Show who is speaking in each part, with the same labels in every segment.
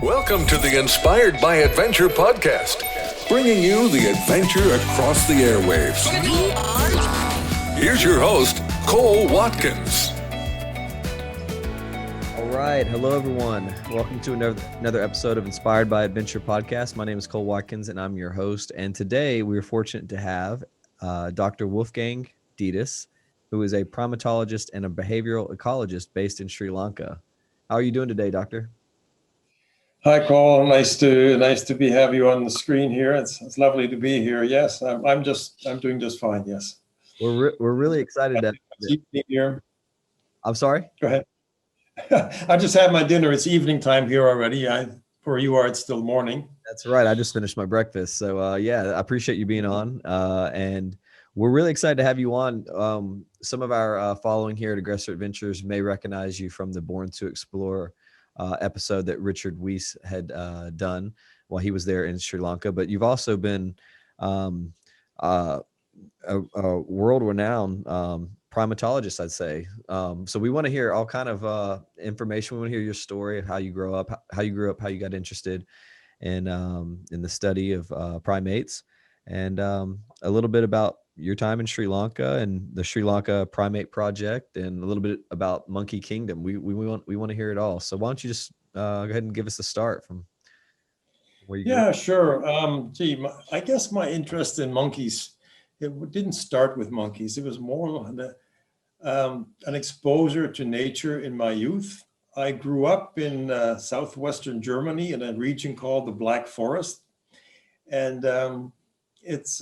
Speaker 1: Welcome to the Inspired by Adventure podcast, bringing you the adventure across the airwaves. Here's your host, Cole Watkins.
Speaker 2: All right. Hello, everyone. Welcome to another episode of Inspired by Adventure podcast. My name is Cole Watkins, and I'm your host. And today we are fortunate to have Dr. Wolfgang Dittus, who is a primatologist and a behavioral ecologist based in Sri Lanka. How are you doing today, Doctor?
Speaker 3: Hi, Cole. Nice to have you on the screen here. It's lovely to be here. Yes, I'm doing just fine. Yes.
Speaker 2: We're really excited that
Speaker 3: evening here.
Speaker 2: I'm sorry?
Speaker 3: Go ahead. I just had my dinner. It's evening time here already. Where you are, it's still morning.
Speaker 2: That's right. I just finished my breakfast. So I appreciate you being on. And we're really excited to have you on. Some of our following here at Aggressor Adventures may recognize you from the Born to Explore episode that Richard Weiss had done while he was there in Sri Lanka. But you've also been a world-renowned primatologist, I'd say. So we want to hear all kind of information. We want to hear your story of how you grew up, how you got interested in the study of primates, and a little bit about your time in Sri Lanka and the Sri Lanka Primate Project, and a little bit about Monkey Kingdom. We want to hear it all. So why don't you just go ahead and give us a start from where you grew up?
Speaker 3: Sure. I guess my interest in monkeys, it didn't start with monkeys. It was more an exposure to nature in my youth. I grew up in southwestern Germany in a region called the Black Forest, and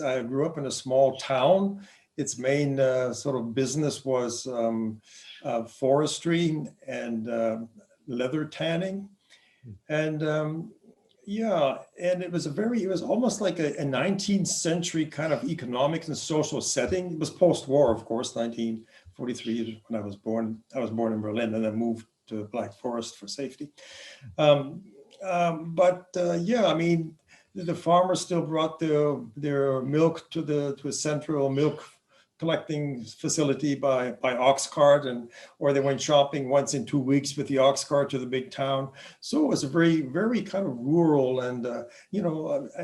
Speaker 3: I grew up in a small town. Its main sort of business was forestry and leather tanning, and and it was almost like a 19th century kind of economic and social setting. It was post-war, of course, 1943 when I was born. I was born in Berlin and then moved to Black Forest for safety. The farmers still brought their milk to a central milk collecting facility by ox cart, or they went shopping once in 2 weeks with the ox cart to the big town. So it was a very, very kind of rural and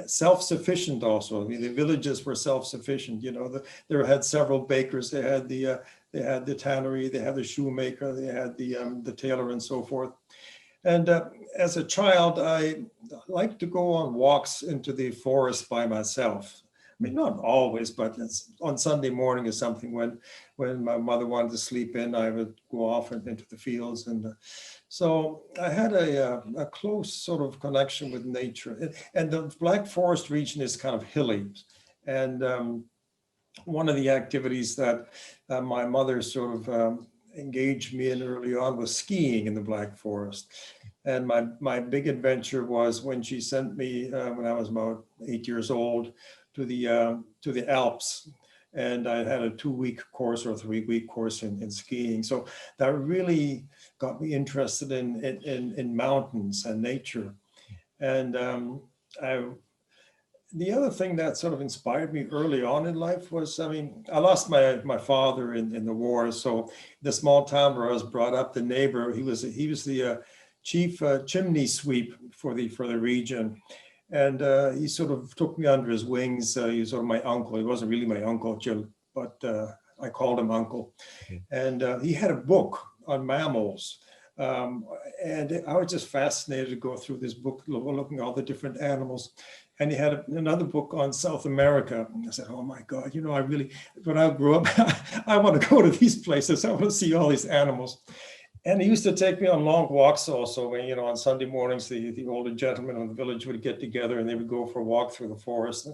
Speaker 3: self-sufficient also. I mean, the villages were self-sufficient. They had several bakers. They had the tannery. They had the shoemaker. They had the tailor and so forth. And as a child, I liked to go on walks into the forest by myself. I mean, not always, but on Sunday morning or something when my mother wanted to sleep in, I would go off into the fields. And so I had a close sort of connection with nature. And the Black Forest region is kind of hilly. And one of the activities that my mother sort of engaged me in early on was skiing in the Black Forest. And my big adventure was when she sent me when I was about 8 years old to the Alps, and I had a 2-week course or a 3-week course in skiing. So that really got me interested in mountains and nature. And the other thing that sort of inspired me early on in life was, I lost my father in the war. So the small town where I was brought up, the neighbor, he was the chief chimney sweep for the region. And he sort of took me under his wings. He was sort of my uncle. He wasn't really my uncle, but I called him uncle. And he had a book on mammals. And I was just fascinated to go through this book, looking at all the different animals. And he had another book on South America. I said, oh my God, when I grew up, I want to go to these places. I want to see all these animals. And he used to take me on long walks also. When, on Sunday mornings, the older gentlemen in the village would get together and they would go for a walk through the forest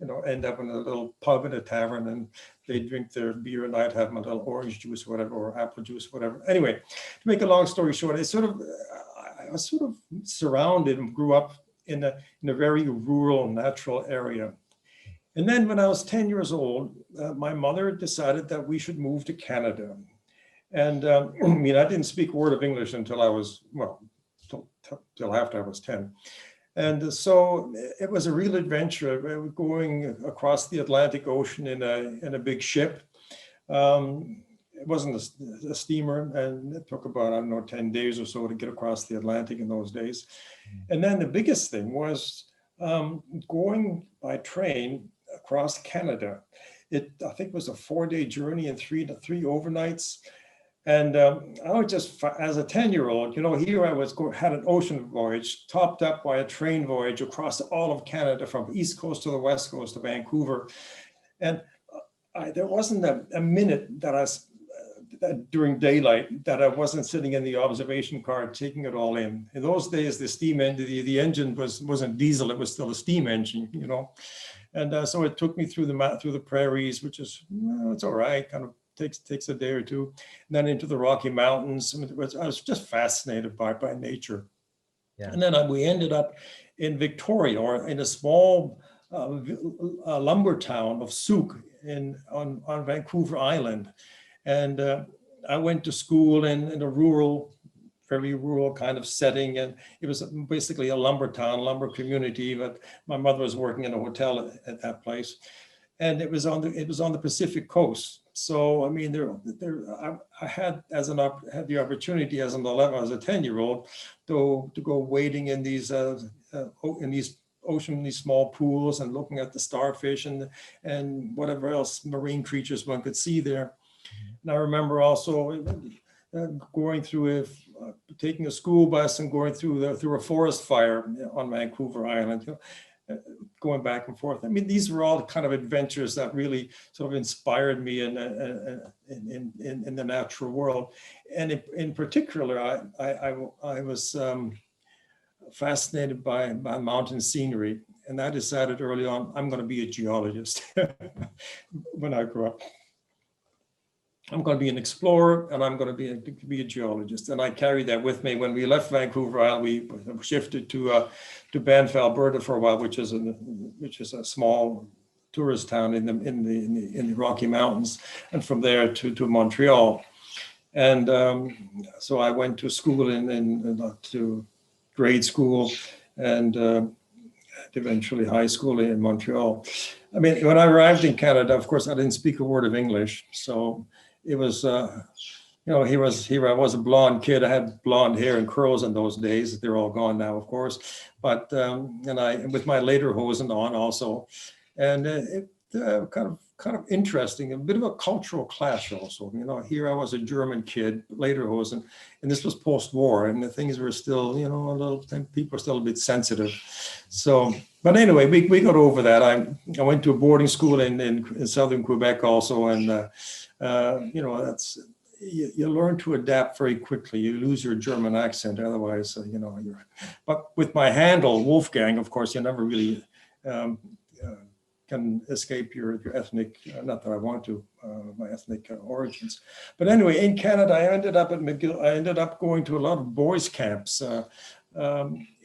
Speaker 3: and, end up in a little pub in a tavern, and they'd drink their beer and I'd have my little orange juice, whatever, or apple juice, whatever. Anyway, to make a long story short, I was sort of surrounded and grew up in a very rural, natural area. And then when I was 10 years old, my mother decided that we should move to Canada. And I didn't speak a word of English until I was, till after I was 10. And so it was a real adventure going across the Atlantic Ocean in a big ship. it wasn't a steamer, and it took about, I don't know, 10 days or so to get across the Atlantic in those days. And then the biggest thing was going by train across Canada. I think it was a 4-day journey and three overnights. And I was just, as a 10-year-old, here I was had an ocean voyage topped up by a train voyage across all of Canada from East Coast to the West Coast to Vancouver. And there wasn't a minute during daylight that I wasn't sitting in the observation car taking it all in. In those days, the steam engine, the engine wasn't diesel; it was still a steam engine, And so it took me through the prairies, which is it's all right, kind of takes a day or two, and then into the Rocky Mountains. I was just fascinated by nature. Yeah. And then we ended up in Victoria, or in a small lumber town of Souk on Vancouver Island. And I went to school in a very rural kind of setting, and it was basically a lumber town, lumber community. But my mother was working in a hotel at that place, and it was on the Pacific coast. So I mean, I had the opportunity as a 10-year-old to go wading in these ocean, these small pools, and looking at the starfish and whatever else marine creatures one could see there. And I remember also going through taking a school bus and going through a forest fire on Vancouver Island, going back and forth. I mean, these were all kind of adventures that really sort of inspired me in the natural world. And in particular, I was fascinated by mountain scenery, and I decided early on I'm going to be a geologist when I grew up. I'm going to be an explorer, and I'm going to be a geologist. And I carried that with me. When we left Vancouver Island, we shifted to Banff, Alberta for a while, which is a small tourist town in the Rocky Mountains, and from there to Montreal. And so I went to school to grade school and eventually high school in Montreal. I mean, when I arrived in Canada, of course, I didn't speak a word of English, so it was, here I was a blonde kid. I had blonde hair and curls in those days. They're all gone now, of course. But and with my lederhosen on also, and it kind of interesting. A bit of a cultural clash also. Here I was a German kid, lederhosen, and this was post-war, and the things were still, people are still a bit sensitive. So, but anyway, we got over that. I went to a boarding school in southern Quebec also, and. That's you learn to adapt very quickly. You lose your German accent, otherwise, But with my handle, Wolfgang, of course, you never really can escape your ethnic. Not that I want to, my ethnic origins. But anyway, in Canada, I ended up at McGill. I ended up going to a lot of boys' camps, and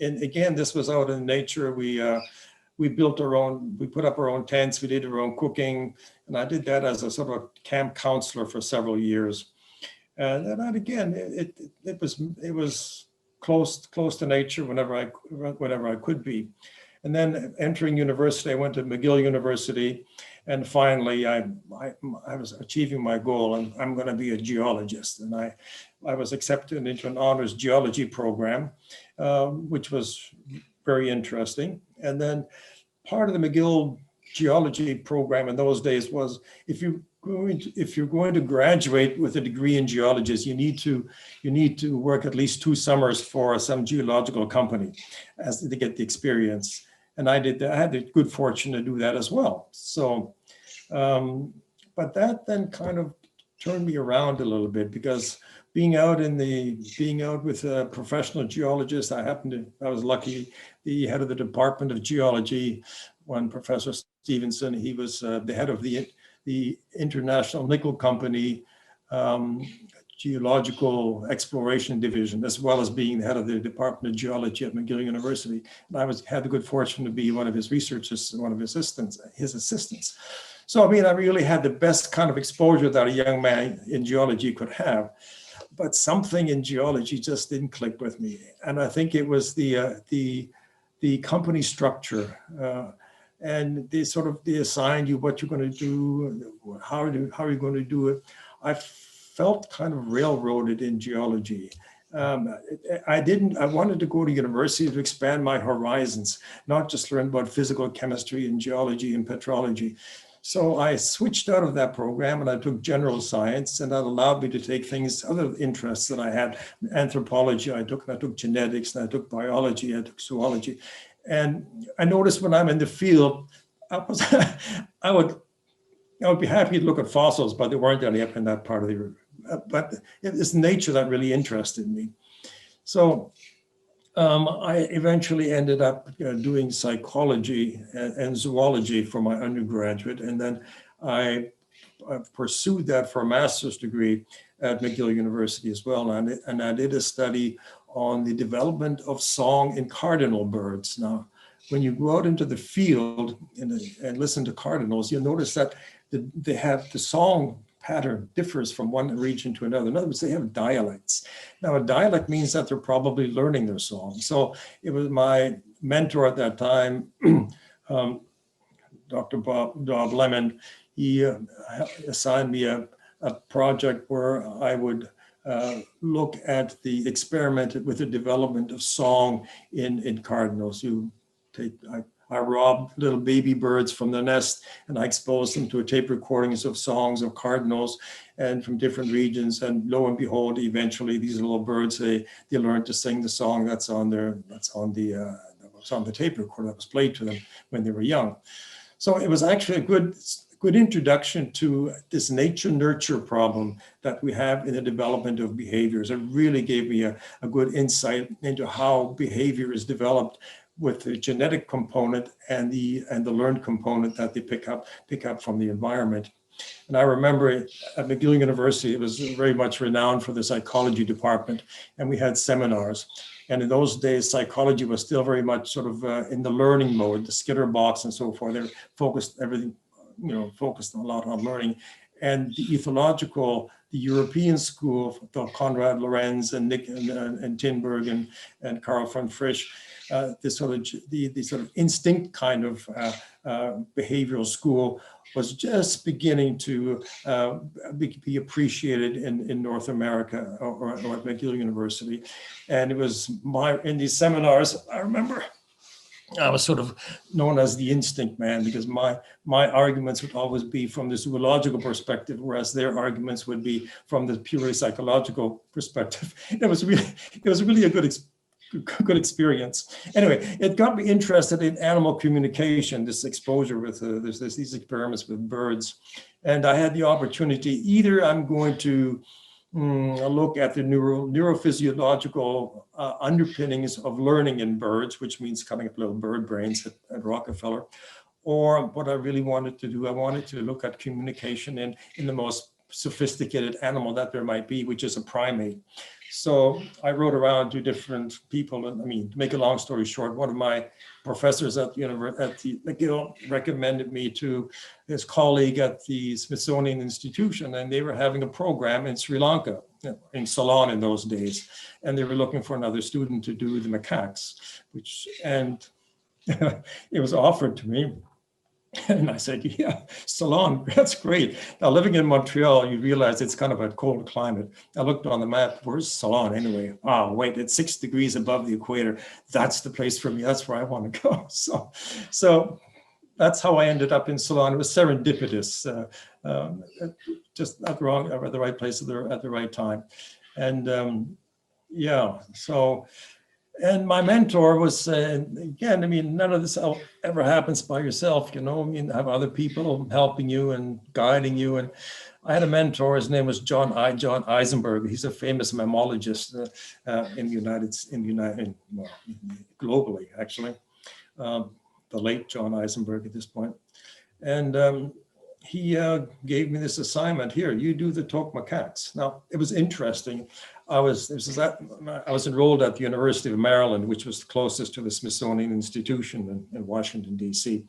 Speaker 3: again, this was out in nature. We built we put up our own tents, we did our own cooking, and I did that as a sort of camp counselor for several years. And then again, it was close to nature whenever I could be. And then entering university, I went to McGill University, and finally I was achieving my goal, and I'm going to be a geologist. And I was accepted into an honors geology program, which was very interesting. And then part of the McGill geology program in those days was if you're going to graduate with a degree in geology, you need to work at least 2 summers for some geological company to get the experience. And I did that. I had the good fortune to do that as well. So, but that then kind of turned me around a little bit, because being out with a professional geologist, I was lucky. The head of the Department of Geology, one Professor Stevenson, he was the head of the International Nickel Company Geological Exploration Division, as well as being the head of the Department of Geology at McGill University. And I had the good fortune to be one of his researchers, one of his assistants. So, I mean, I really had the best kind of exposure that a young man in geology could have. But something in geology just didn't click with me. And I think it was the company structure. And they assigned you what you're going to do, how are you going to do it. I felt kind of railroaded in geology. I wanted to go to university to expand my horizons, not just learn about physical chemistry and geology and petrology. So I switched out of that program and I took general science, and that allowed me to take things, other interests that I had. Anthropology I took genetics, and I took biology, I took zoology. And I noticed when I'm in the field, I would be happy to look at fossils, but there weren't any up in that part of the room. But it's nature that really interested me. So I eventually ended up doing psychology and zoology for my undergraduate. And then I pursued that for a master's degree at McGill University as well. And I did a study on the development of song in cardinal birds. Now, when you go out into the field and listen to cardinals, you'll notice that they have the song pattern differs from one region to another. In other words, they have dialects. Now, a dialect means that they're probably learning their song. So it was my mentor at that time, Dr. Bob Lemon. He assigned me a project where I would look at the experiment with the development of song in cardinals. I robbed little baby birds from the nest, and I exposed them to tape recordings of songs of cardinals and from different regions. And lo and behold, eventually these little birds, they learned to sing the song that's on the tape recorder that was played to them when they were young. So it was actually a good introduction to this nature nurture problem that we have in the development of behaviors. It really gave me a good insight into how behavior is developed with the genetic component and the learned component that they pick up from the environment. And I remember at McGill University, it was very much renowned for the psychology department, and we had seminars. And in those days, psychology was still very much sort of in the learning mode, the Skinner box and so forth. They focused a lot on learning. And the ethological, the European school, Konrad Lorenz and Nick and Tinberg and Karl von Frisch, the sort of instinct kind of behavioral school was just beginning to be appreciated in North America or at McGill University. And it was in these seminars, I remember I was sort of known as the instinct man, because my arguments would always be from the zoological perspective, whereas their arguments would be from the purely psychological perspective. It was really a good experience. Anyway, it got me interested in animal communication, this exposure with these experiments with birds. And I had the opportunity, either I'm going to look at the neurophysiological underpinnings of learning in birds, which means cutting up little bird brains at Rockefeller. Or what I really wanted to do, I wanted to look at communication in the most sophisticated animal that there might be, which is a primate. So I wrote around to different people. And I mean, to make a long story short, one of my professors at the McGill recommended me to his colleague at the Smithsonian Institution, and they were having a program in Sri Lanka, in Ceylon in those days, and they were looking for another student to do the macaques, and it was offered to me. And I said, yeah, Ceylon, that's great. Now, living in Montreal, you realize it's kind of a cold climate. I looked on the map, where's Ceylon anyway? Oh, wait, it's 6 degrees above the equator. That's the place for me. That's where I want to go. So that's how I ended up in Ceylon. It was serendipitous, just at the right place at the right time. And and my mentor was, again, I mean, none of this ever happens by yourself, you know. I mean, have other people helping you and guiding you. And I had a mentor, his name was John Eisenberg. He's a famous mammologist globally, actually. The late John Eisenberg at this point. And he gave me this assignment here, you do the Toque macaques. Now, it was interesting. I was enrolled at the University of Maryland, which was the closest to the Smithsonian Institution in Washington, D.C.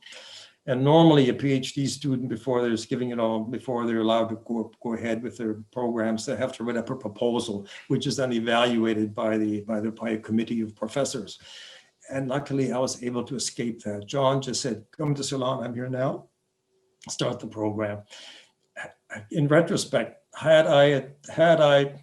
Speaker 3: And normally a PhD student, before they're allowed to go ahead with their programs, they have to write up a proposal, which is then evaluated by a committee of professors. And luckily I was able to escape that. John just said, come to Ceylon, I'm here now, start the program. In retrospect, had I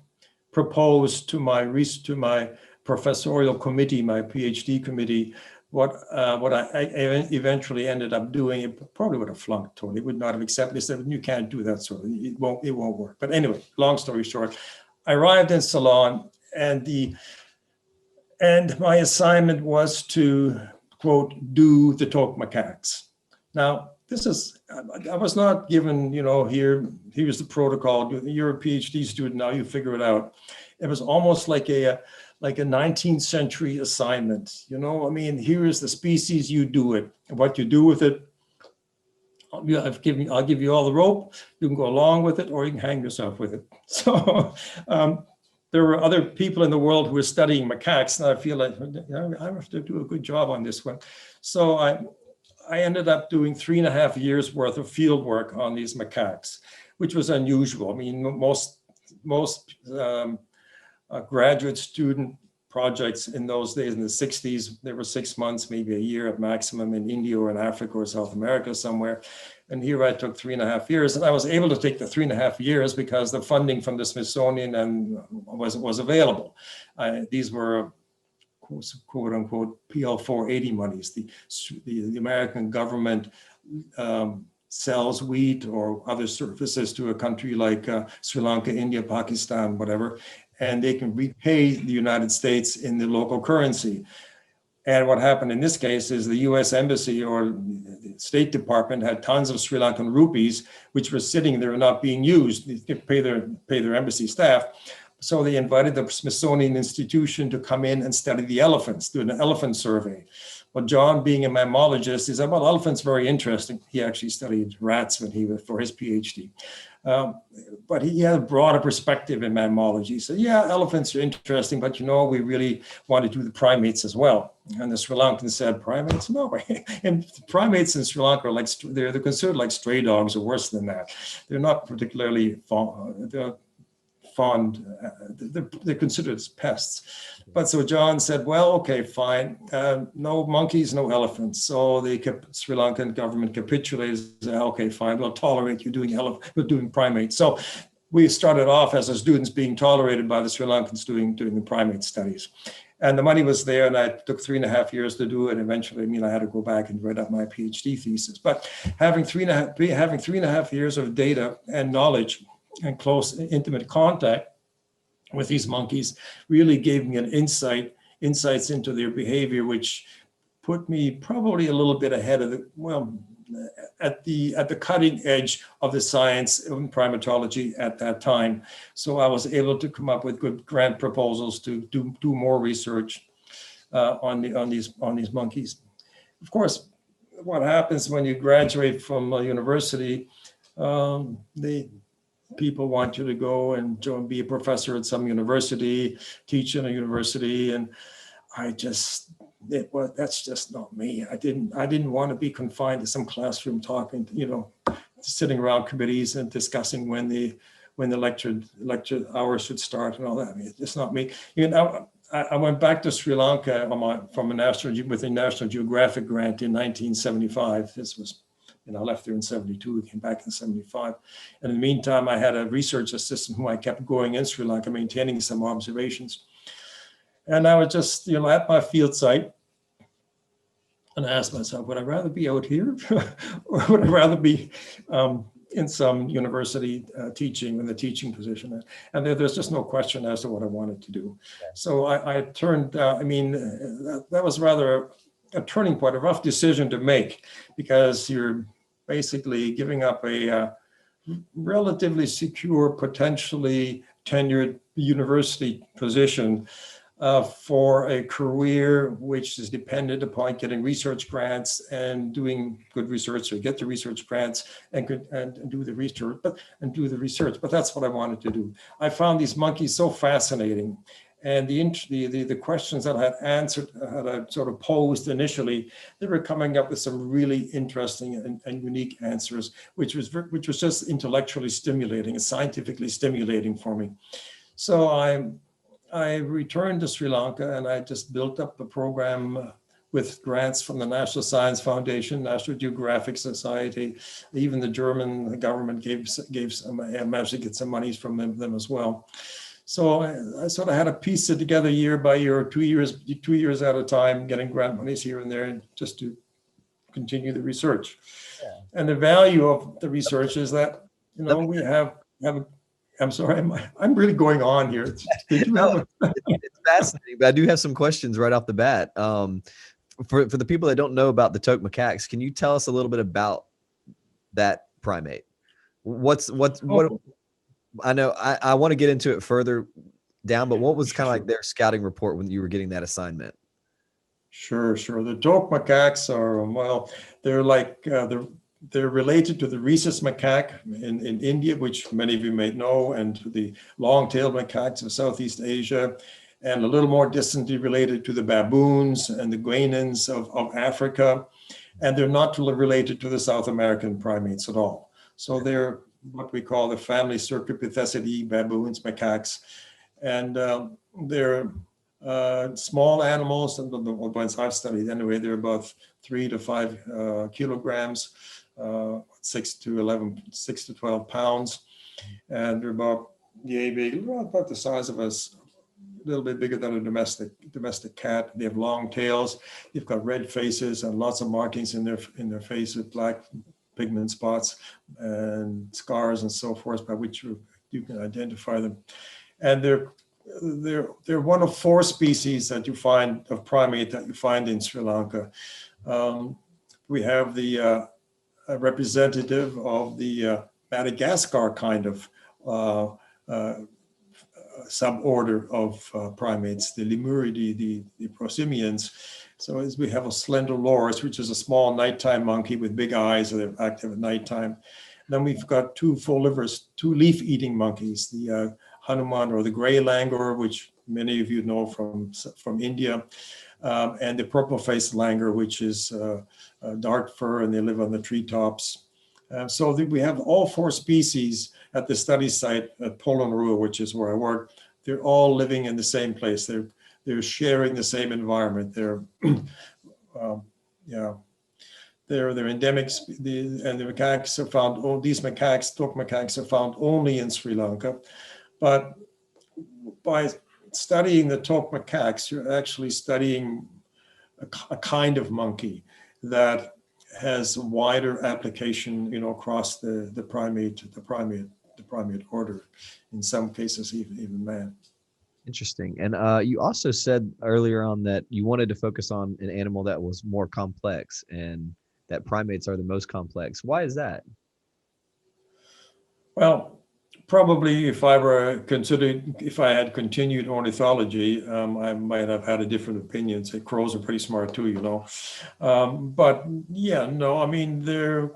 Speaker 3: proposed to my professorial committee, my PhD committee, what I eventually ended up doing, it probably would have flunked totally. Would not have accepted. They said, you can't do that, so it won't work. But anyway, long story short, I arrived in Ceylon, and my assignment was to, quote, do the Toque Macaques. Now, I was not given, here's the protocol. You're a PhD student, now you figure it out. It was almost like a 19th century assignment. Here is the species, you do it. And what you do with it, I'll give you all the rope. You can go along with it, or you can hang yourself with it. So there were other people in the world who were studying macaques, and I feel like I have to do a good job on this one. So I ended up doing 3.5 years worth of field work on these macaques, which was unusual. Most graduate student projects in those days, in the 60s, they were 6 months, maybe a year at maximum, in India or in Africa or South America somewhere. And here I took 3.5 years, and I was able to take the 3.5 years because the funding from the Smithsonian was available. These were quote unquote PL 480 monies. The American government sells wheat or other services to a country like Sri Lanka, India, Pakistan, whatever, and they can repay the United States in the local currency. And what happened in this case is the US Embassy or the State Department had tons of Sri Lankan rupees, which were sitting there not being used. They could pay their embassy staff. So they invited the Smithsonian Institution to come in and study the elephants, do an elephant survey. Well, John, being a mammologist, he said, well, elephants very interesting. He actually studied rats for his PhD. But he had a broader perspective in mammalogy. He said, yeah, elephants are interesting, but we really want to do the primates as well. And the Sri Lankans said, primates? No way. And primates in Sri Lanka are they're considered like stray dogs or worse than that. They're not particularly fond, they're considered as pests. But so John said, well, okay, fine. No monkeys, no elephants. So the Sri Lankan government capitulated. Said, okay, fine, we'll tolerate you doing primates. So we started off as students being tolerated by the Sri Lankans doing the primate studies. And the money was there, and I took 3.5 years to do it. Eventually, I had to go back and write up my PhD thesis. But having 3.5 years of data and knowledge and close, intimate contact with these monkeys really gave me an insights into their behavior, which put me probably a little bit ahead of at the cutting edge of the science in primatology at that time. So I was able to come up with good grant proposals to do more research on these monkeys. Of course, what happens when you graduate from a university, people want you to go and be a professor at some university, teach in a university, and that's just not me. I didn't want to be confined to some classroom talking, sitting around committees and discussing when the lecture hours should start and all that. It's just not me. I went back to Sri Lanka with a National Geographic grant in 1975. This was. I left there in 72, came back in 75. And in the meantime, I had a research assistant whom I kept going in Sri Lanka, maintaining some observations. And I was just, at my field site, and I asked myself, would I rather be out here or would I rather be in some university teaching, in the teaching position? And there's just no question as to what I wanted to do. So I turned, that was rather a turning point, a rough decision to make, because you're basically giving up a relatively secure, potentially tenured university position for a career which is dependent upon getting research grants and doing good research, or get the research grants and do the research. But that's what I wanted to do. I found these monkeys so fascinating. And the questions that I had answered, had I sort of posed initially, they were coming up with some really interesting and unique answers, which was just intellectually stimulating and scientifically stimulating for me. So I returned to Sri Lanka, and I just built up a program with grants from the National Science Foundation, National Geographic Society. Even the German government managed to get some monies from them as well. So I sort of had to piece it together year by year, 2 years at a time, getting grant monies here and there, just to continue the research.
Speaker 2: Yeah.
Speaker 3: And the value of the research is that, we have. I'm sorry, I'm really going on here. Did you have
Speaker 2: It's fascinating, but I do have some questions right off the bat. For the people that don't know about the Toque macaques, can you tell us a little bit about that primate? What I know I want to get into it further down, but what was kind of like their scouting report when you were getting that assignment?
Speaker 3: Sure. The Toque macaques are, well, they're like, they're related to the rhesus macaque in India, which many of you may know, and to the long-tailed macaques of Southeast Asia, and a little more distantly related to the baboons and the guanins of Africa. And they're not related to the South American primates at all. So they're what we call the family Cercopithecidae, baboons, macaques. And they're small animals, and the ones I've studied anyway, they're about 3 to 5 kilograms, 6 to 12 pounds, and they're about the size of us, a little bit bigger than a domestic cat. They have long tails. They've got red faces and lots of markings in their face with black pigment spots and scars and so forth, by which you can identify them. And they're one of 4 species that you find of primate that you find in Sri Lanka. We have the representative of the Madagascar kind of suborder of primates, the Lemuridae, the prosimians. So as we have a slender loris, which is a small nighttime monkey with big eyes, so they're active at nighttime. Then we've got 2 two leaf-eating monkeys, the Hanuman or the gray langur, which many of you know from India, and the purple-faced langur, which is dark fur, and they live on the treetops. So we have all 4 species at the study site at Polonnaruwa, which is where I work. They're all living in the same place. They're sharing the same environment. They're endemic, and the macaques are found. These macaques, Toque macaques, are found only in Sri Lanka. But by studying the Toque macaques, you're actually studying a kind of monkey that has a wider application, across the primate order. In some cases, even man.
Speaker 2: Interesting. And you also said earlier on that you wanted to focus on an animal that was more complex, and that primates are the most complex. Why is that?
Speaker 3: Well, probably if I had continued ornithology, I might have had a different opinion. Say crows are pretty smart too, But yeah, no, I mean they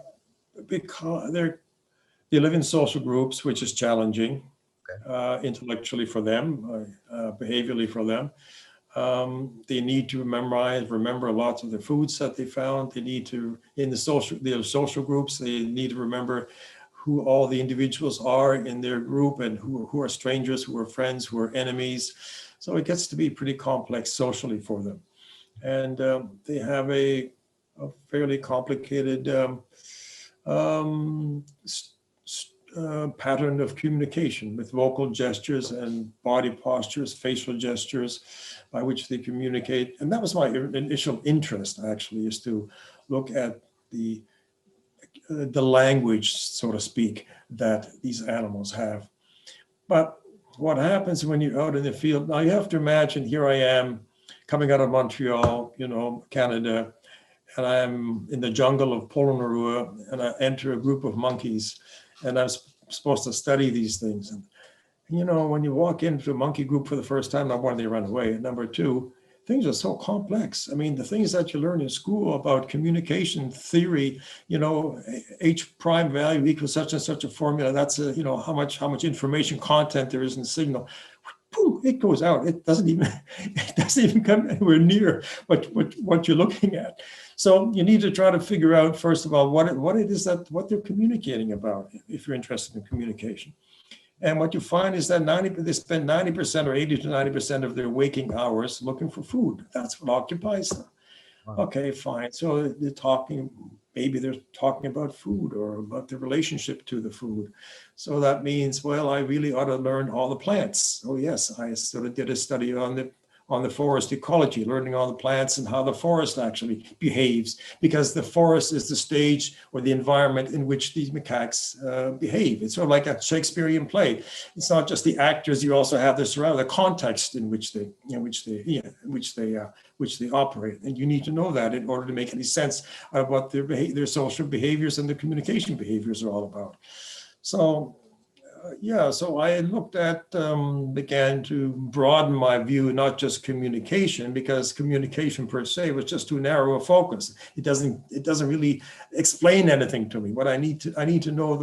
Speaker 3: live in social groups, which is challenging. Intellectually for them, behaviorally for them. They need to remember lots of the foods that they found. They need to, in the social groups, they need to remember who all the individuals are in their group, and who are strangers, who are friends, who are enemies. So it gets to be pretty complex socially for them. And they have a fairly complicated pattern of communication with vocal gestures and body postures, facial gestures, by which they communicate. And that was my initial interest, actually, is to look at the language, so to speak, that these animals have. But what happens when you're out in the field? Now you have to imagine, here I am coming out of Montreal, Canada, and I'm in the jungle of Polonnaruwa, and I enter a group of monkeys, and I'm supposed to study these things. And when you walk into a monkey group for the first time, number one, they run away. And number two, things are so complex. I mean, the things that you learn in school about communication theory, H prime value equals such and such a formula. That's how much information content there is in the signal. It goes out. It doesn't even come anywhere near what you're looking at. So you need to try to figure out, first of all, what they're communicating about, if you're interested in communication. And what you find is that they spend 90% or 80 to 90% of their waking hours looking for food. That's what occupies them.
Speaker 2: Wow.
Speaker 3: Okay, fine. So maybe they're talking about food or about the relationship to the food. So that means, well, I really ought to learn all the plants. Oh yes, I sort of did a study on the forest ecology, learning all the plants and how the forest actually behaves, because the forest is the stage or the environment in which these macaques behave. It's sort of like a Shakespearean play. It's not just the actors; you also have the surrounding, the context in which they operate, and you need to know that in order to make any sense of what their social behaviors and their communication behaviors are all about. So so I looked at, began to broaden my view, not just communication, because communication per se was just too narrow a focus. It doesn't really explain anything to me. What I need to know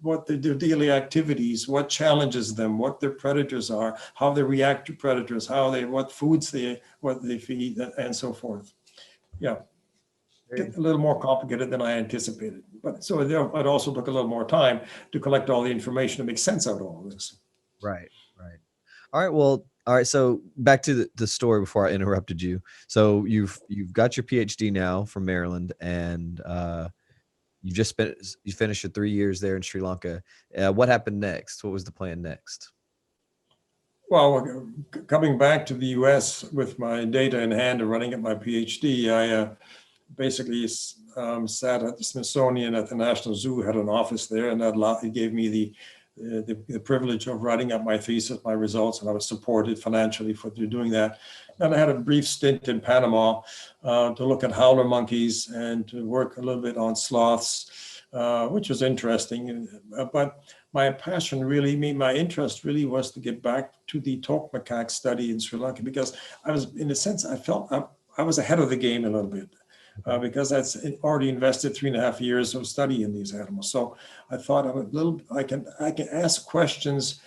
Speaker 3: what their daily activities, what challenges them, what their predators are, how they react to predators, what foods what they feed, and so forth. Yeah. Get a little more complicated than I anticipated. But so it also took a little more time to collect all the information to make sense out of all this.
Speaker 2: Right. Right. All right. Well, all right. So back to the story before I interrupted you. So you've got your PhD now from Maryland, and you finished your 3 years there in Sri Lanka. What happened next? What was the plan next?
Speaker 3: Well, coming back to the U.S. with my data in hand and running at my PhD, I basically sat at the Smithsonian at the National Zoo, had an office there, and it gave me the privilege of writing up my thesis, my results, and I was supported financially for doing that. And I had a brief stint in Panama to look at howler monkeys and to work a little bit on sloths, which was interesting. But my interest really was to get back to the Toque Macaque study in Sri Lanka, because I was, in a sense, I felt I was ahead of the game a little bit. Because I'd already invested 3.5 years of study in these animals. So I thought I can ask questions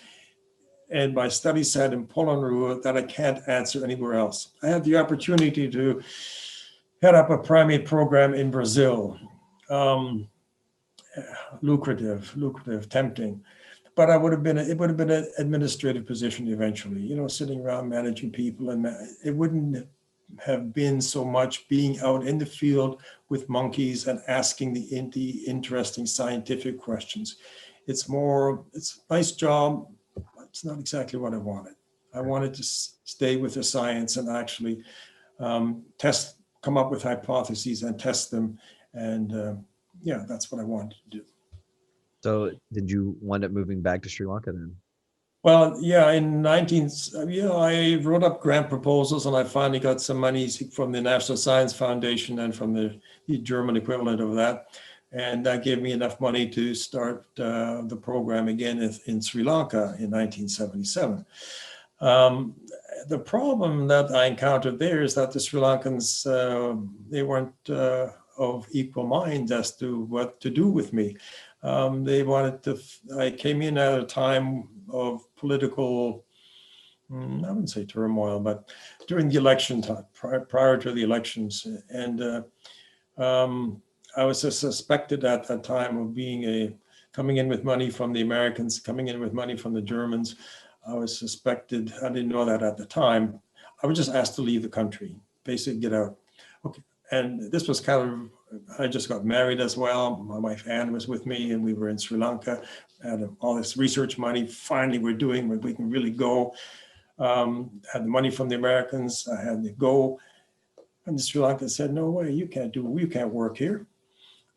Speaker 3: in my study set in Polonnaruwa that I can't answer anywhere else. I had the opportunity to head up a primate program in Brazil. Lucrative, tempting. But it would have been an administrative position eventually, sitting around managing people, and it wouldn't have been so much being out in the field with monkeys and asking the interesting scientific questions. It's a nice job, but it's not exactly what I wanted. I wanted to stay with the science and actually come up with hypotheses and test them. And that's what I wanted to do.
Speaker 2: So did you wind up moving back to Sri Lanka then?
Speaker 3: Well, I wrote up grant proposals, and I finally got some money from the National Science Foundation and from the German equivalent of that. And that gave me enough money to start the program again in Sri Lanka in 1977. The problem that I encountered there is that the Sri Lankans, they weren't of equal mind as to what to do with me. I came in at a time of political, I wouldn't say turmoil, but during the election time, prior to the elections. And I was suspected at that time of coming in with money from the Americans, coming in with money from the Germans. I was suspected, I didn't know that at the time. I was just asked to leave the country, basically get out. Okay. And this was I just got married as well. My wife Anne was with me, and we were in Sri Lanka. Had all this research money. Finally, we can really go. Had the money from the Americans. I had to go. And the Sri Lanka said, "No way, you can't work here."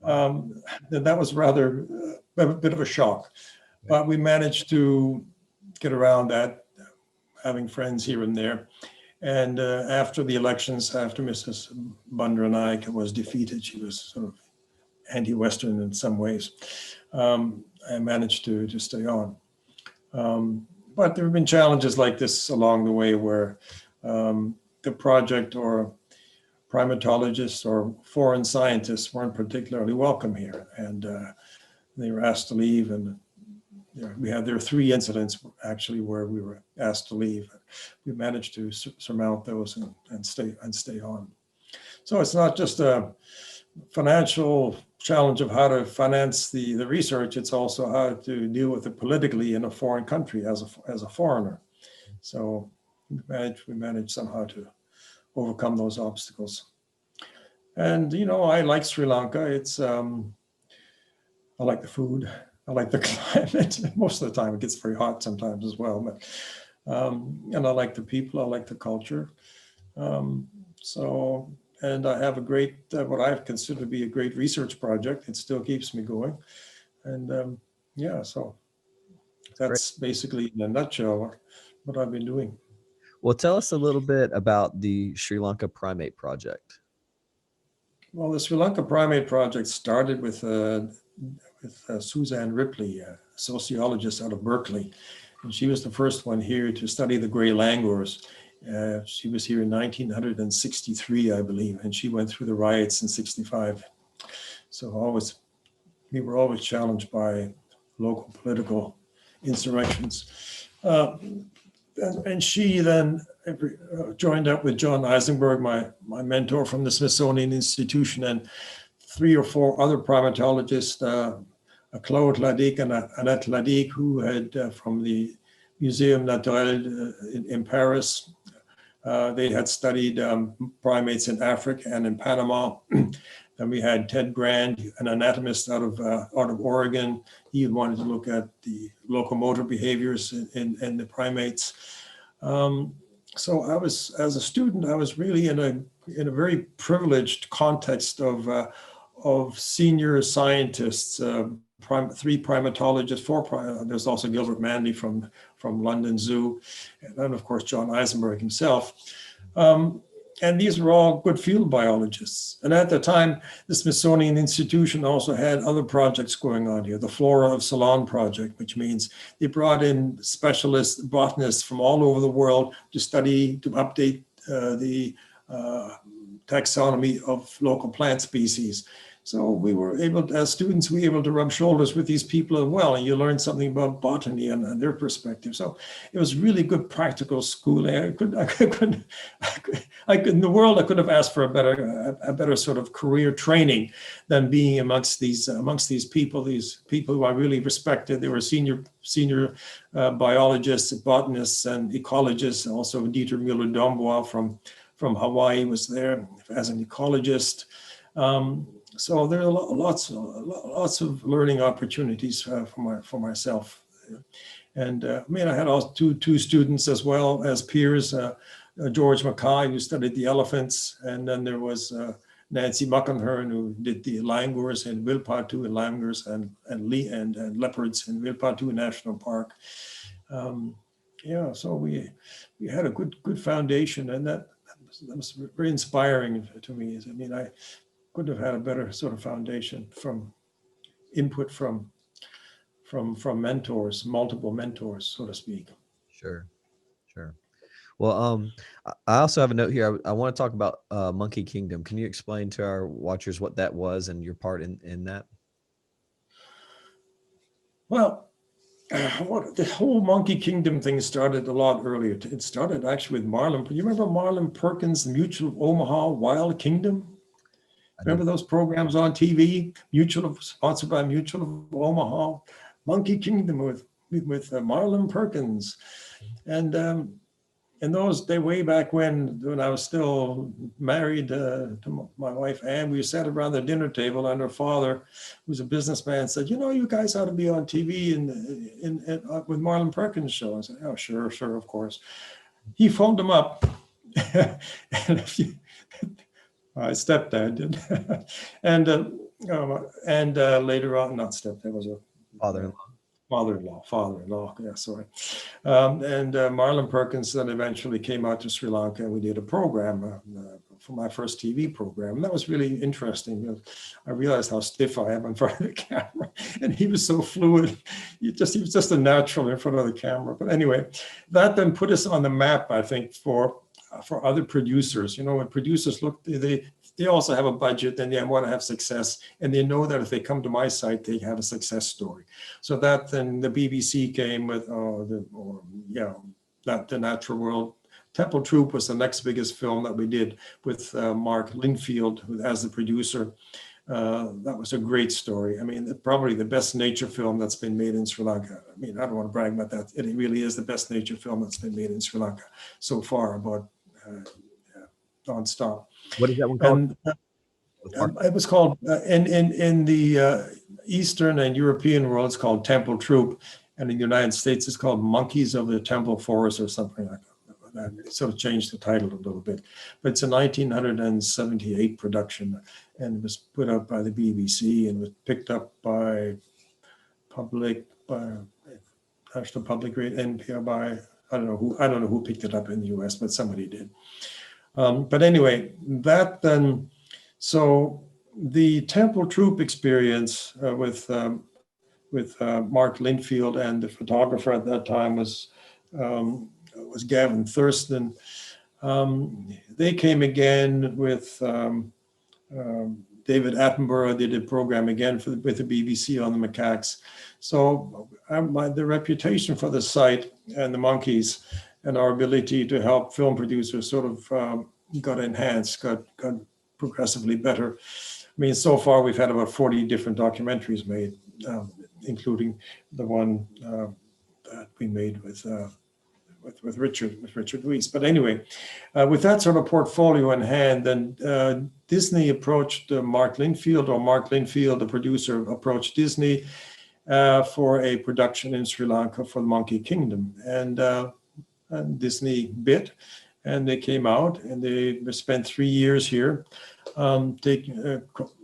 Speaker 3: That was rather a bit of a shock. But we managed to get around that, having friends here and there. And after the elections, after Mrs. Bandaranaike was defeated, she was sort of anti-Western in some ways. I managed to stay on. But there have been challenges like this along the way where the project or primatologists or foreign scientists weren't particularly welcome here. And they were asked to leave, and there were 3 incidents actually where we were asked to leave. We managed to surmount those and stay on. So it's not just a financial challenge of how to finance the research. It's also how to deal with it politically in a foreign country as a foreigner. So we managed somehow to overcome those obstacles. And, I like Sri Lanka. I like the food. I like the climate. Most of the time it gets very hot sometimes as well, but, and I like the people, I like the culture. Um, so, and I have a great, what I consider to be a great research project. It still keeps me going. And yeah, so
Speaker 2: Great.
Speaker 3: that's basically in a nutshell what I've been doing.
Speaker 2: Well, tell us a little bit about the Sri Lanka Primate Project.
Speaker 3: Well, the Sri Lanka Primate Project started with Suzanne Ripley, a sociologist out of Berkeley. And she was the first one here to study the gray langurs. She was here in 1963, I believe, and she went through the riots in 65. So we were always challenged by local political insurrections. And she then joined up with John Eisenberg, my mentor from the Smithsonian Institution, and 3 or 4 other primatologists, Claude Ladik and Annette Ladik, who had from the Museum Naturel in Paris. They had studied primates in Africa and in Panama. Then we had Ted Grand, an anatomist out of Oregon. He wanted to look at the locomotor behaviors in the primates. So I was, as a student, I was really in a very privileged context of senior scientists, 3 primatologists, 4. There's also Gilbert Manley from London Zoo, and then of course John Eisenberg himself. And these were all good field biologists. And at the time, the Smithsonian Institution also had other projects going on here. The Flora of Ceylon project, which means they brought in specialists, botanists from all over the world to study, to update the taxonomy of local plant species. So we were able to, as students, we were able to rub shoulders with these people as well, and you learn something about botany and their perspective. So it was really good practical schooling. I could in the world, I could have asked for a better sort of career training than being amongst these people who I really respected. They were senior biologists, botanists, and ecologists. Also, Dieter Muller-Dombois from Hawaii was there as an ecologist. So there are lots of learning opportunities for myself. And I had also two students as well as peers, George Mackay, who studied the elephants, and then there was Nancy Muckenhern, who did the langurs and Wilpatu and langurs and leopards in Wilpatu National Park. So we had a good foundation, and that was very inspiring to me. I couldn't have had a better sort of foundation from input from mentors, multiple mentors, so to speak.
Speaker 2: Sure. Well, I also have a note here. I want to talk about Monkey Kingdom. Can you explain to our watchers what that was and your part in that?
Speaker 3: Well, the whole Monkey Kingdom thing started a lot earlier. It started actually with Marlon. You remember Marlon Perkins' Mutual of Omaha Wild Kingdom? Remember those programs on TV? Sponsored by Mutual of Omaha, Monkey Kingdom with Marlon Perkins, and in those days, way back when I was still married to my wife Ann, we sat around the dinner table, and her father, who's a businessman, said, "You guys ought to be on TV with Marlon Perkins' show." I said, "Oh, sure, of course." He phoned him up, and my stepdad did, and later on, not stepdad, was a father-in-law. Yeah, sorry. And Marlon Perkins then eventually came out to Sri Lanka, and we did a program for my first TV program. And that was really interesting. I realized how stiff I am in front of the camera, and he was so fluid. He was just a natural in front of the camera. But anyway, that then put us on the map, I think, for other producers. When producers look, they also have a budget, and they want to have success, and they know that if they come to my site, they have a success story. So that then the BBC came with The Natural World. Temple Troop was the next biggest film that we did with Mark Linfield as the producer. That was a great story. Probably the best nature film that's been made in Sri Lanka. I don't want to brag about that. It really is the best nature film that's been made in Sri Lanka so far, about nonstop.
Speaker 2: What is that one called?
Speaker 3: It was called in the Eastern and European world, it's called Temple Troop, and in the United States, it's called Monkeys of the Temple Forest or something like that. It sort of changed the title a little bit, but it's a 1978 production, and it was put out by the BBC and was picked up by National Public Radio, NPR, by I don't know who picked it up in the U.S., but somebody did. But anyway, that then. So the Temple Troop experience with Mark Linfield, and the photographer at that time was Gavin Thurston. They came again with David Attenborough. They did a program again with the BBC on the macaques. So the reputation for the site and the monkeys and our ability to help film producers sort of got enhanced, got progressively better. I mean, so far we've had about 40 different documentaries made, including the one that we made with Richard Weiss. But anyway, with that sort of portfolio in hand, then Disney approached Mark Linfield, or Mark Linfield, the producer, approached Disney for a production in Sri Lanka for the Monkey Kingdom, and Disney bid. And they came out and they spent 3 years here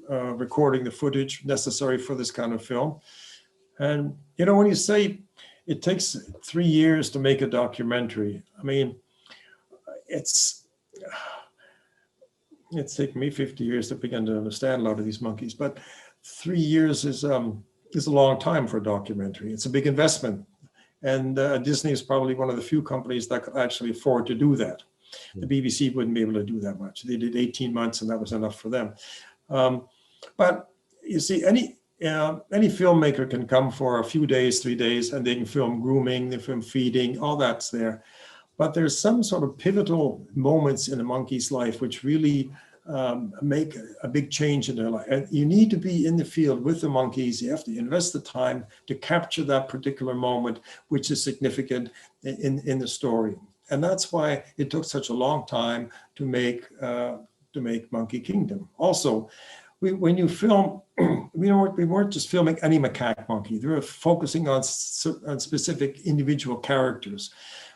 Speaker 3: recording the footage necessary for this kind of film. And, you know, when you say it takes 3 years to make a documentary, I mean, it's taken me 50 years to begin to understand a lot of these monkeys, but 3 years is a long time for a documentary. It's a big investment. And Disney is probably one of the few companies that could actually afford to do that. The BBC wouldn't be able to do that much. They did 18 months and that was enough for them. But you see, any filmmaker can come for a few days, 3 days, and they can film grooming, they film feeding, all that's there. But there's some sort of pivotal moments in a monkey's life which really make a big change in their life. And you need to be in the field with the monkeys. You have to invest the time to capture that particular moment, which is significant in the story. And that's why it took such a long time to make Monkey Kingdom. Also, when you film, we weren't just filming any macaque monkey. They were focusing on specific individual characters,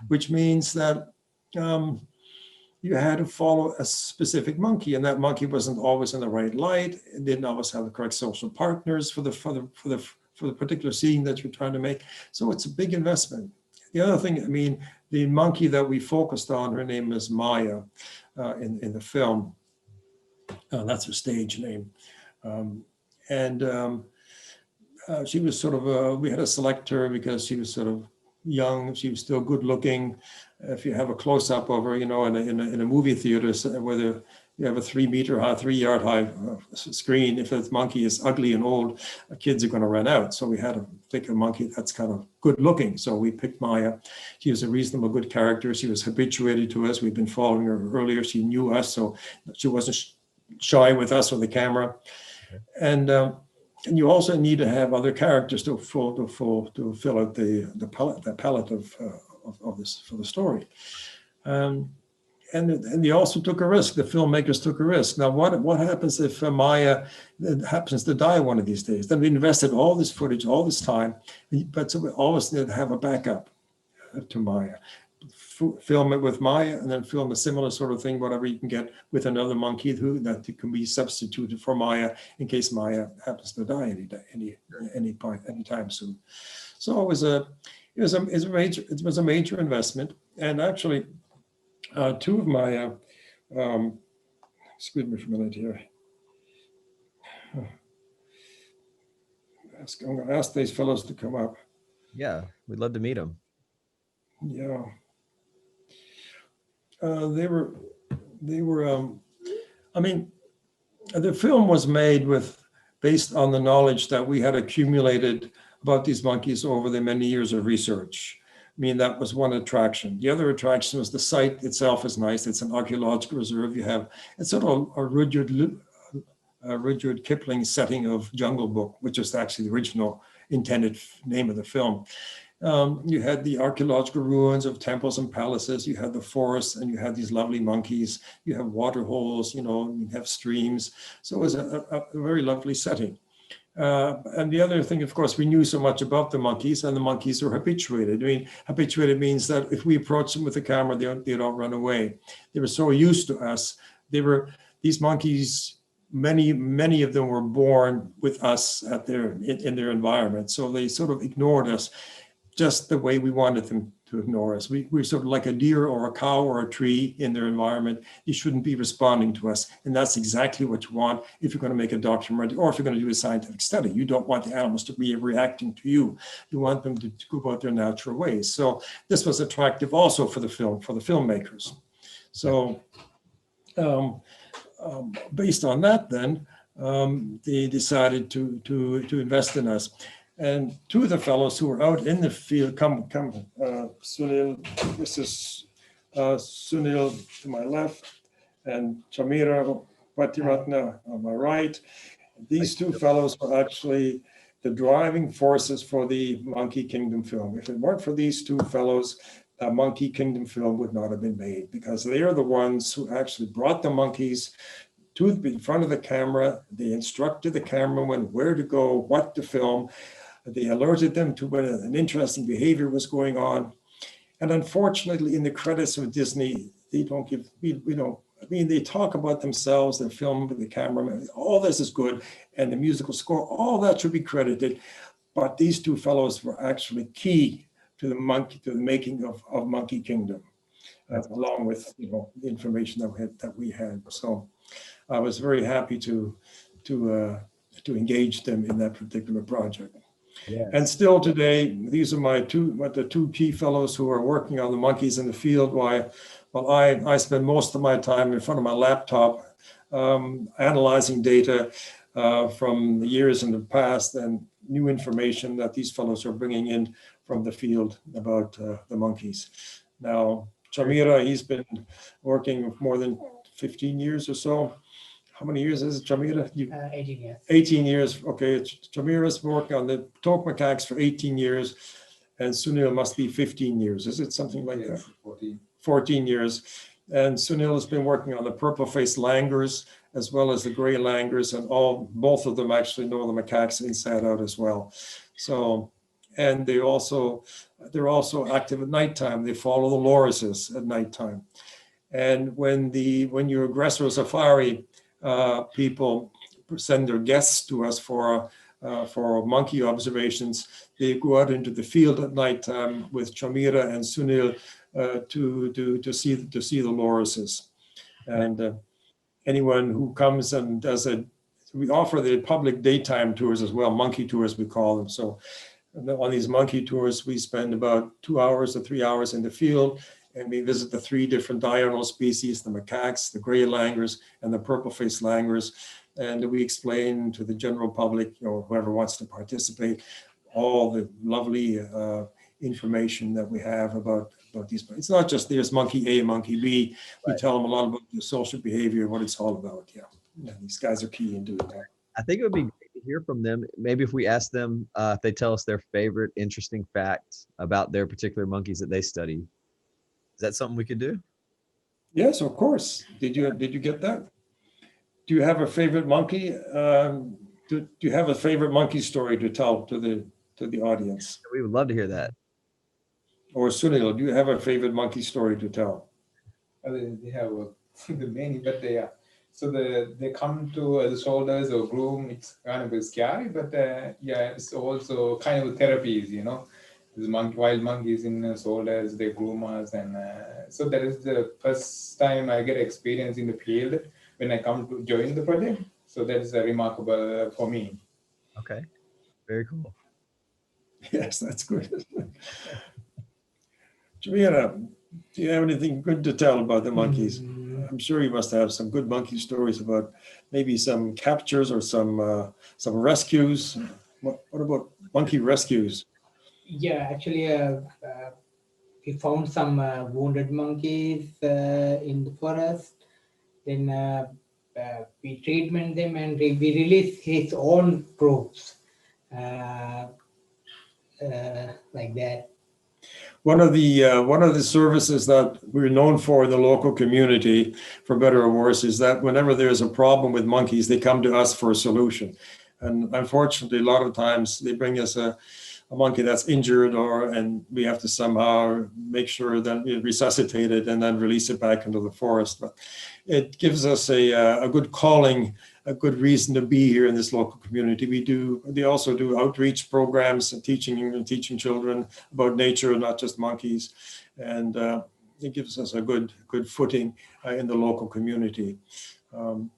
Speaker 3: which means that you had to follow a specific monkey, and that monkey wasn't always in the right light. It didn't always have the correct social partners for the particular scene that you're trying to make. So it's a big investment. The other thing, I mean, the monkey that we focused on, her name is Maya in the film. That's her stage name. She was sort of, we had to select her because she was sort of young. She was still good looking. If you have a close up of her, you know, in a movie theater, whether you have a 3 yard high screen, if the monkey is ugly and old, kids are going to run out. So we had to pick a monkey that's kind of good looking. So we picked Maya. She was a reasonable, good character. She was habituated to us. We've been following her earlier. She knew us, so she wasn't shy with us or the camera. And you also need to have other characters to fill out the palette of this for the story. And they also took a risk. The filmmakers took a risk. Now, what happens if Maya happens to die one of these days? Then we invested all this footage, all this time, but so we always need to have a backup to Maya. Film it with Maya, and then film a similar sort of thing, whatever you can get with another monkey that can be substituted for Maya in case Maya happens to die anytime soon. So it was a major investment, and actually. Two of my, excuse me for a minute here. I'm going to ask these fellows to come up.
Speaker 2: Yeah, we'd love to meet them.
Speaker 3: Yeah. They were. I mean, the film was made based on the knowledge that we had accumulated about these monkeys over the many years of research. I mean, that was one attraction. The other attraction was the site itself is nice. It's an archaeological reserve. It's sort of a Rudyard Kipling setting of Jungle Book, which is actually the original intended name of the film. You had the archaeological ruins of temples and palaces, you had the forests, and you had these lovely monkeys. You have water holes, you have streams. So it was a very lovely setting. And the other thing, of course, we knew so much about the monkeys, and the monkeys were habituated. I mean, habituated means that if we approached them with the camera, they don't run away. They were so used to us. These monkeys, many of them were born with us in their environment. So they sort of ignored us just the way we wanted them to ignore us. We're sort of like a deer or a cow or a tree in their environment. You shouldn't be responding to us. And that's exactly what you want if you're going to make a documentary or if you're going to do a scientific study. You don't want the animals to be reacting to you. You want them to go about their natural ways. So this was attractive also for the filmmakers. So based on that, then they decided to invest in us. And two of the fellows who were out in the field, Sunil, this is Sunil to my left, and Chamira Patiratna on my right. These two fellows were actually the driving forces for the Monkey Kingdom film. If it weren't for these two fellows, a Monkey Kingdom film would not have been made, because they are the ones who actually brought the monkeys to in front of the camera. They instructed the cameraman where to go, what to film. They alerted them to when an interesting behavior was going on. And unfortunately, in the credits of Disney, they don't give, they talk about themselves, their film with the cameraman, all this is good, and the musical score, all that should be credited. But these two fellows were actually key to the making of Monkey Kingdom, along with the information that we had. So I was very happy to engage them in that particular project. Yes. And still today, these are the two key fellows who are working on the monkeys in the field. While I spend most of my time in front of my laptop analyzing data from the years in the past and new information that these fellows are bringing in from the field about the monkeys. Now, Chamira, he's been working more than 15 years or so. How many years is it, Chamira?
Speaker 4: 18 years.
Speaker 3: 18 years, okay. Chamira's working on the Toque Macaques for 18 years, and Sunil must be 15 years. Is it something like that? 14 years. And Sunil has been working on the purple-faced langurs as well as the gray langurs, and both of them actually know the macaques inside out as well. So, and they're also active at nighttime. They follow the lorises at nighttime. And when your aggressor safari people send their guests to us for monkey observations, they go out into the field at nighttime with Chamira and Sunil to see the lorises. And anyone who comes and we offer the public daytime tours as well, monkey tours we call them. So on these monkey tours, we spend about 2 hours or 3 hours in the field, and we visit the 3 different diurnal species, the macaques, the gray langurs, and the purple-faced langurs. And we explain to the general public, whoever wants to participate, all the lovely information that we have about these. It's not just there's monkey A, monkey B. We tell them a lot about the social behavior, what it's all about. Yeah, these guys are key in doing that.
Speaker 2: I think it would be great to hear from them. Maybe if we ask them if they tell us their favorite interesting facts about their particular monkeys that they study. Is that something we could do?
Speaker 3: Yes, of course. Did you get that? Do you have a favorite monkey? Do you have a favorite monkey story to tell to the audience?
Speaker 2: We would love to hear that.
Speaker 3: Or Sunil, do you have a favorite monkey story to tell?
Speaker 5: They have many, but so they come to the shoulders or groom. It's kind of scary, but it's also kind of therapies, These wild monkeys in shoulders, they groom us, and so that is the first time I get experience in the field when I come to join the project. So that is remarkable for me.
Speaker 2: Okay, very cool.
Speaker 3: Yes, that's good. Jamila, do you have anything good to tell about the monkeys? I'm sure you must have some good monkey stories about maybe some captures or some rescues. What about monkey rescues?
Speaker 4: Yeah, actually, we found some wounded monkeys in the forest. Then we treatment them and we release his own troops. like that.
Speaker 3: One of the services that we're known for in the local community, for better or worse, is that whenever there's a problem with monkeys, they come to us for a solution. And unfortunately, a lot of times they bring us a monkey that's injured, and we have to somehow make sure that we resuscitate it and then release it back into the forest. But it gives us a good calling, a good reason to be here in this local community. They also do outreach programs and teaching children about nature, not just monkeys. And it gives us a good footing in the local community.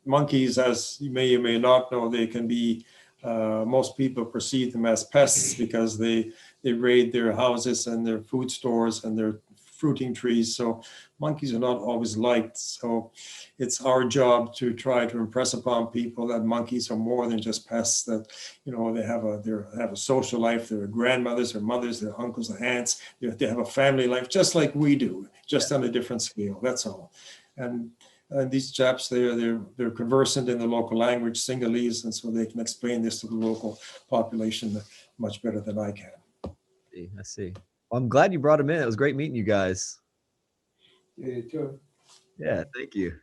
Speaker 3: Monkeys, as you may or may not know, they can be, most people perceive them as pests because they raid their houses and their food stores and their fruiting trees. So monkeys are not always liked. So it's our job to try to impress upon people that monkeys are more than just pests, that, they have a social life. They're grandmothers, their mothers, their uncles, their aunts. They have a family life just like we do, just on a different scale. That's all. And these chaps, they're conversant in the local language, Sinhalese, and so they can explain this to the local population much better than I can.
Speaker 2: I see. Well, I'm glad you brought him in. It was great meeting you guys.
Speaker 5: Yeah, sure.
Speaker 2: Yeah, thank you.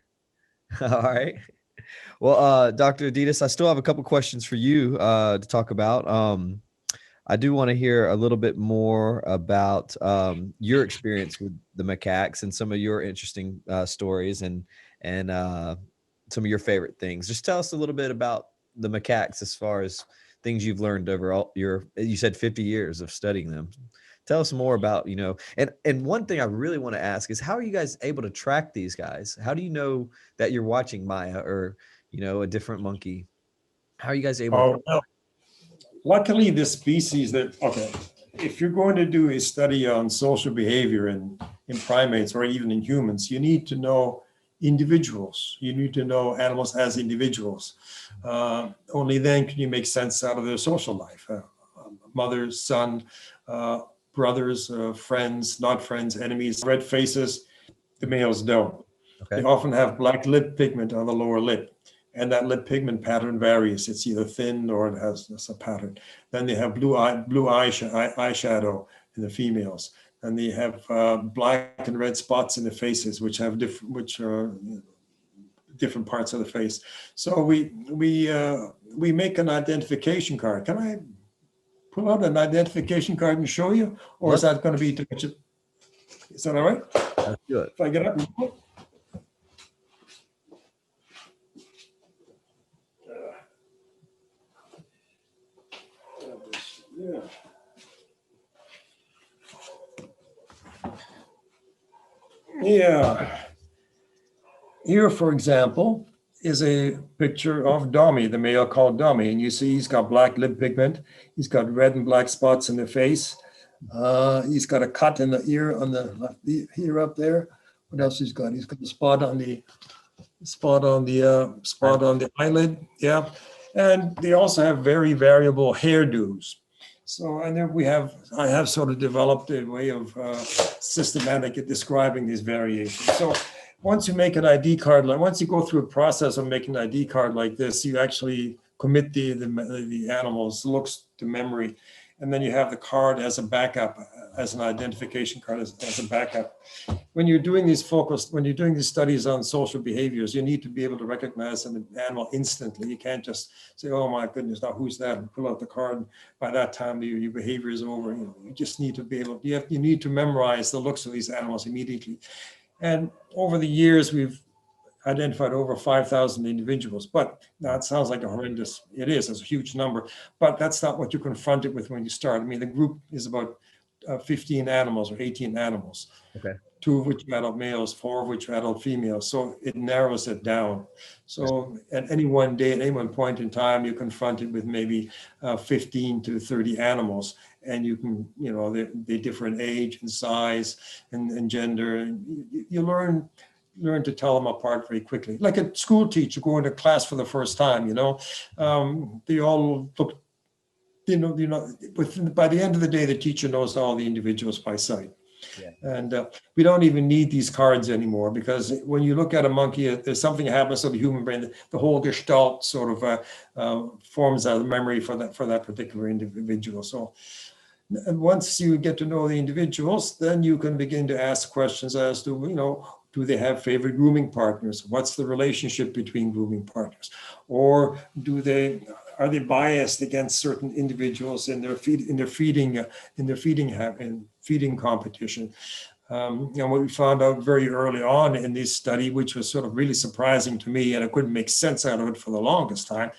Speaker 2: All right. Well, Dr. Dittus, I still have a couple questions for you to talk about. I do want to hear a little bit more about your experience with the macaques and some of your interesting stories and some of your favorite things. Just tell us a little bit about the macaques as far as things you've learned over you said 50 years of studying them. Tell us more about, and one thing I really want to ask is, how are you guys able to track these guys? How do you know that you're watching Maya or, a different monkey? How are you guys able to?
Speaker 3: Well, luckily, this species if you're going to do a study on social behavior in primates or even in humans, you need to know individuals. You need to know animals as individuals. Only then can you make sense out of their social life. Mother, son, brothers, friends, not friends, enemies, red faces. The males don't.
Speaker 2: Okay.
Speaker 3: They often have black lip pigment on the lower lip, and that lip pigment pattern varies. It's either thin or it has a pattern. Then they have blue eyeshadow in the females, and they have black and red spots in the faces, which are different parts of the face. So we make an identification card. Can I pull out an identification card and show you, or is that going to be too much? Is that all right?
Speaker 2: Let's do it.
Speaker 3: If I get up. Yeah. Yeah. Here, for example, is a picture of Dummy, the male called Dummy. And you see he's got black lip pigment. He's got red and black spots in the face. He's got a cut in the ear on the left ear up there. What else he's got? He's got a spot on the eyelid. Yeah. And they also have very variable hairdos. So, and then I have sort of developed a way of systematic at describing these variations. So once you make an ID card, once you go through a process of making an ID card like this, you actually commit the animal's looks to memory. And then you have the card as a backup, as an identification card as a backup. When you're doing these studies on social behaviors, you need to be able to recognize an animal instantly. You can't just say, "Oh my goodness, now who's that?" and pull out the card. And by that time, your behavior is over. You just need to be able. You need to memorize the looks of these animals immediately. And over the years, we've identified over 5,000 individuals, but that sounds like it is a huge number, but that's not what you're confronted with when you start. I mean, the group is about 15 animals or 18 animals,
Speaker 2: Okay.
Speaker 3: 2 of which are adult males, 4 of which are adult females. So it narrows it down. So at any one day, at any one point in time, you're confronted with maybe 15 to 30 animals, and you can, they differ in age and size and gender. And you learn to tell them apart very quickly. Like a school teacher going to class for the first time, they all look, by the end of the day, the teacher knows all the individuals by sight.
Speaker 2: Yeah.
Speaker 3: And we don't even need these cards anymore, because when you look at a monkey, there's something happens to the human brain. The whole gestalt sort of forms a memory for that particular individual. So And once you get to know the individuals, then you can begin to ask questions as to, do they have favorite grooming partners? What's the relationship between grooming partners? Or are they biased against certain individuals in their feeding competition? What we found out very early on in this study, which was sort of really surprising to me, and I couldn't make sense out of it for the longest time,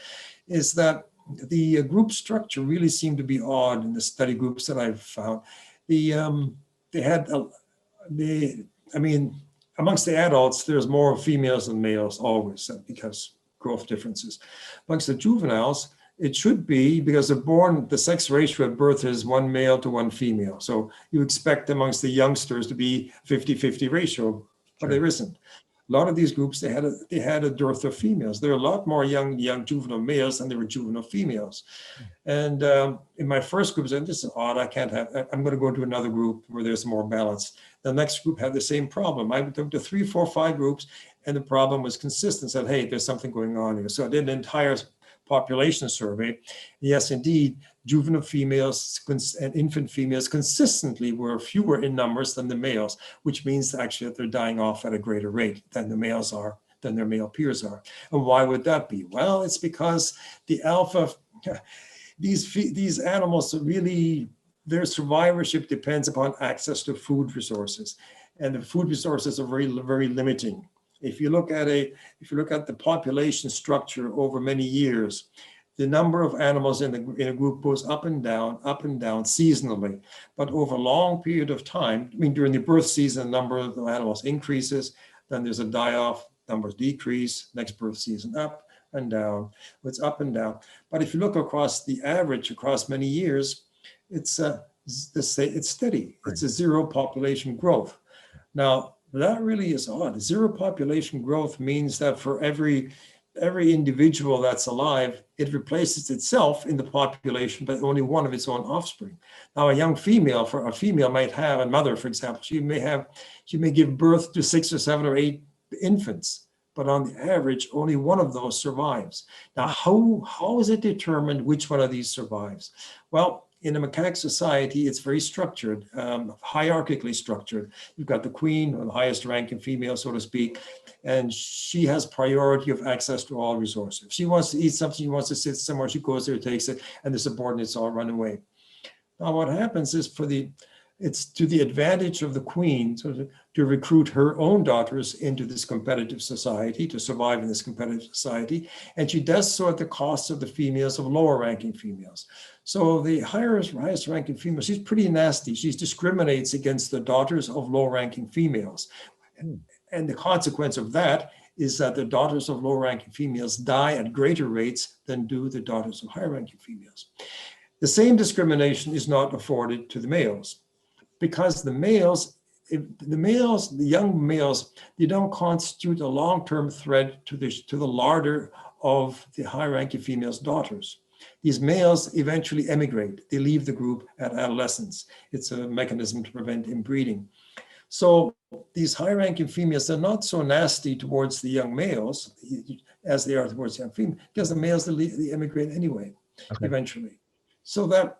Speaker 3: is that the group structure really seemed to be odd in the study groups that I've found. Amongst the adults, there's more females than males always, because growth differences. Amongst the juveniles, it should be, because the sex ratio at birth is 1 male to 1 female. So you expect amongst the youngsters to be 50-50 ratio, but there isn't. A lot of these groups, they had a dearth of females. There are a lot more young juvenile males than there were juvenile females. And in my first group, I said, this is odd, I'm going to go to another group where there's more balance. The next group had the same problem. I went to 3, 4, 5 groups, and the problem was consistent. Said, hey, there's something going on here. So I did an entire population survey. Yes, indeed, juvenile females and infant females consistently were fewer in numbers than the males, which means actually that they're dying off at a greater rate than the males are, than their male peers are. And why would that be? Well, it's because the alpha, these animals really, their survivorship depends upon access to food resources. And the food resources are very, very limiting. If you look at the population structure over many years, the number of animals in a group goes up and down seasonally. But over a long period of time, during the birth season, the number of animals increases, then there's a die-off, numbers decrease, next birth season up and down. It's up and down. But if you look across the average, across many years, it's steady. It's a zero population growth. Now, that really is odd. Zero population growth means that for every individual that's alive, it replaces itself in the population, but only one of its own offspring. Now, a female might have a mother, for example, she may give birth to 6 or 7 or 8 infants, but on the average, only one of those survives. Now, how is it determined which one of these survives? Well, in a macaque society, it's very structured, hierarchically structured. You've got the queen, or the highest ranking female, so to speak, and she has priority of access to all resources. If she wants to eat something, she wants to sit somewhere, she goes there, takes it, and the subordinates all run away. Now, what happens is it's to the advantage of the queen to recruit her own daughters into this competitive society, to survive in this competitive society. And she does so at the cost of the females, of lower ranking females. So the highest ranking female, she's pretty nasty. She discriminates against the daughters of low ranking females. And the consequence of that is that the daughters of low ranking females die at greater rates than do the daughters of high ranking females. The same discrimination is not afforded to the males, because the young males, they don't constitute a long-term threat to the larder of the high-ranking females' daughters. These males eventually emigrate. They leave the group at adolescence. It's a mechanism to prevent inbreeding. So these high-ranking females are not so nasty towards the young males as they are towards young females, because the males, they emigrate anyway, eventually. So there